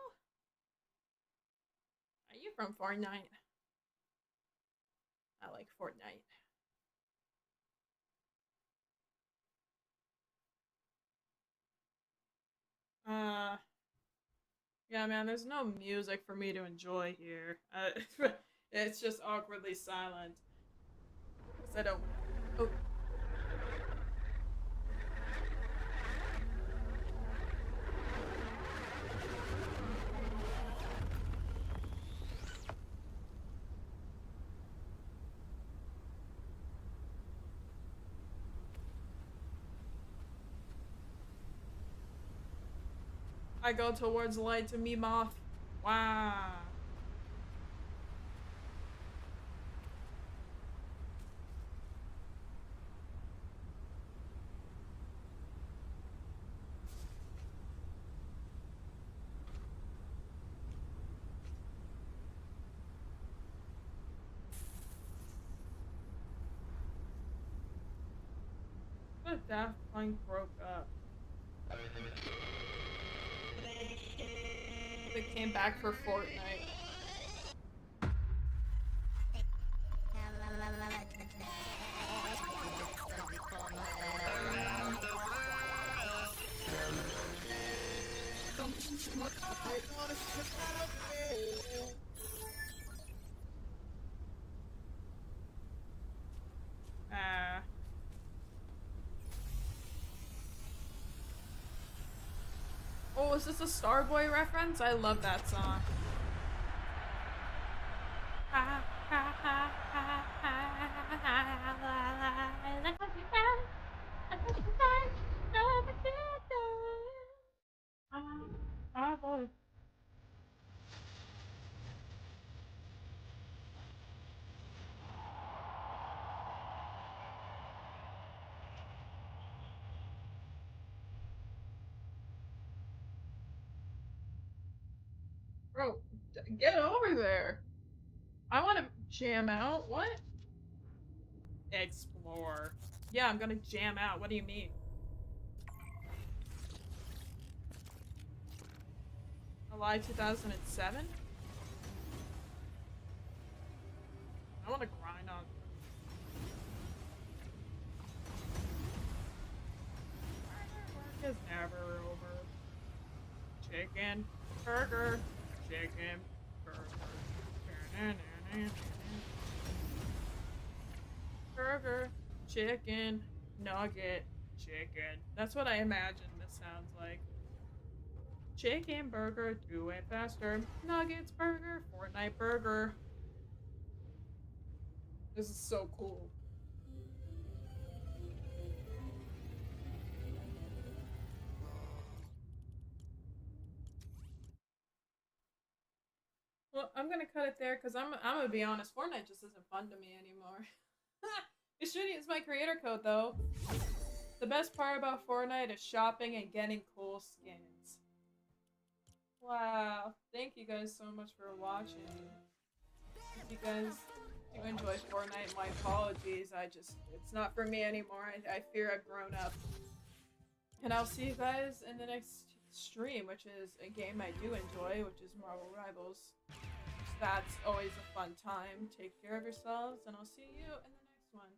Are you from Fortnite? I like Fortnite. Yeah, man, there's no music for me to enjoy here. It's just awkwardly silent. Because I don't... Oh. I go towards light to me moth. Wow. The Daft Punk broke up. They came back for Fortnite. Oh, is this a Starboy reference? I love that song. Bro, get over there. I want to jam out. What? Explore. Yeah, I'm gonna jam out. What do you mean? July 2007? chicken burger, chicken burger, burger, chicken nugget, chicken. That's what I imagine this sounds like. Chicken burger, do it faster. Nuggets burger, Fortnite burger. This is so cool. Well, I'm gonna cut it there because I'm gonna be honest. Fortnite just isn't fun to me anymore. You should use my creator code though. The best part about Fortnite is shopping and getting cool skins. Wow. Thank you guys so much for watching. If you guys do enjoy Fortnite, my apologies. It's not for me anymore. I fear I've grown up. And I'll see you guys in the next stream, which is a game I do enjoy, which is Marvel Rivals. That's always a fun time. Take care of yourselves, and I'll see you in the next one.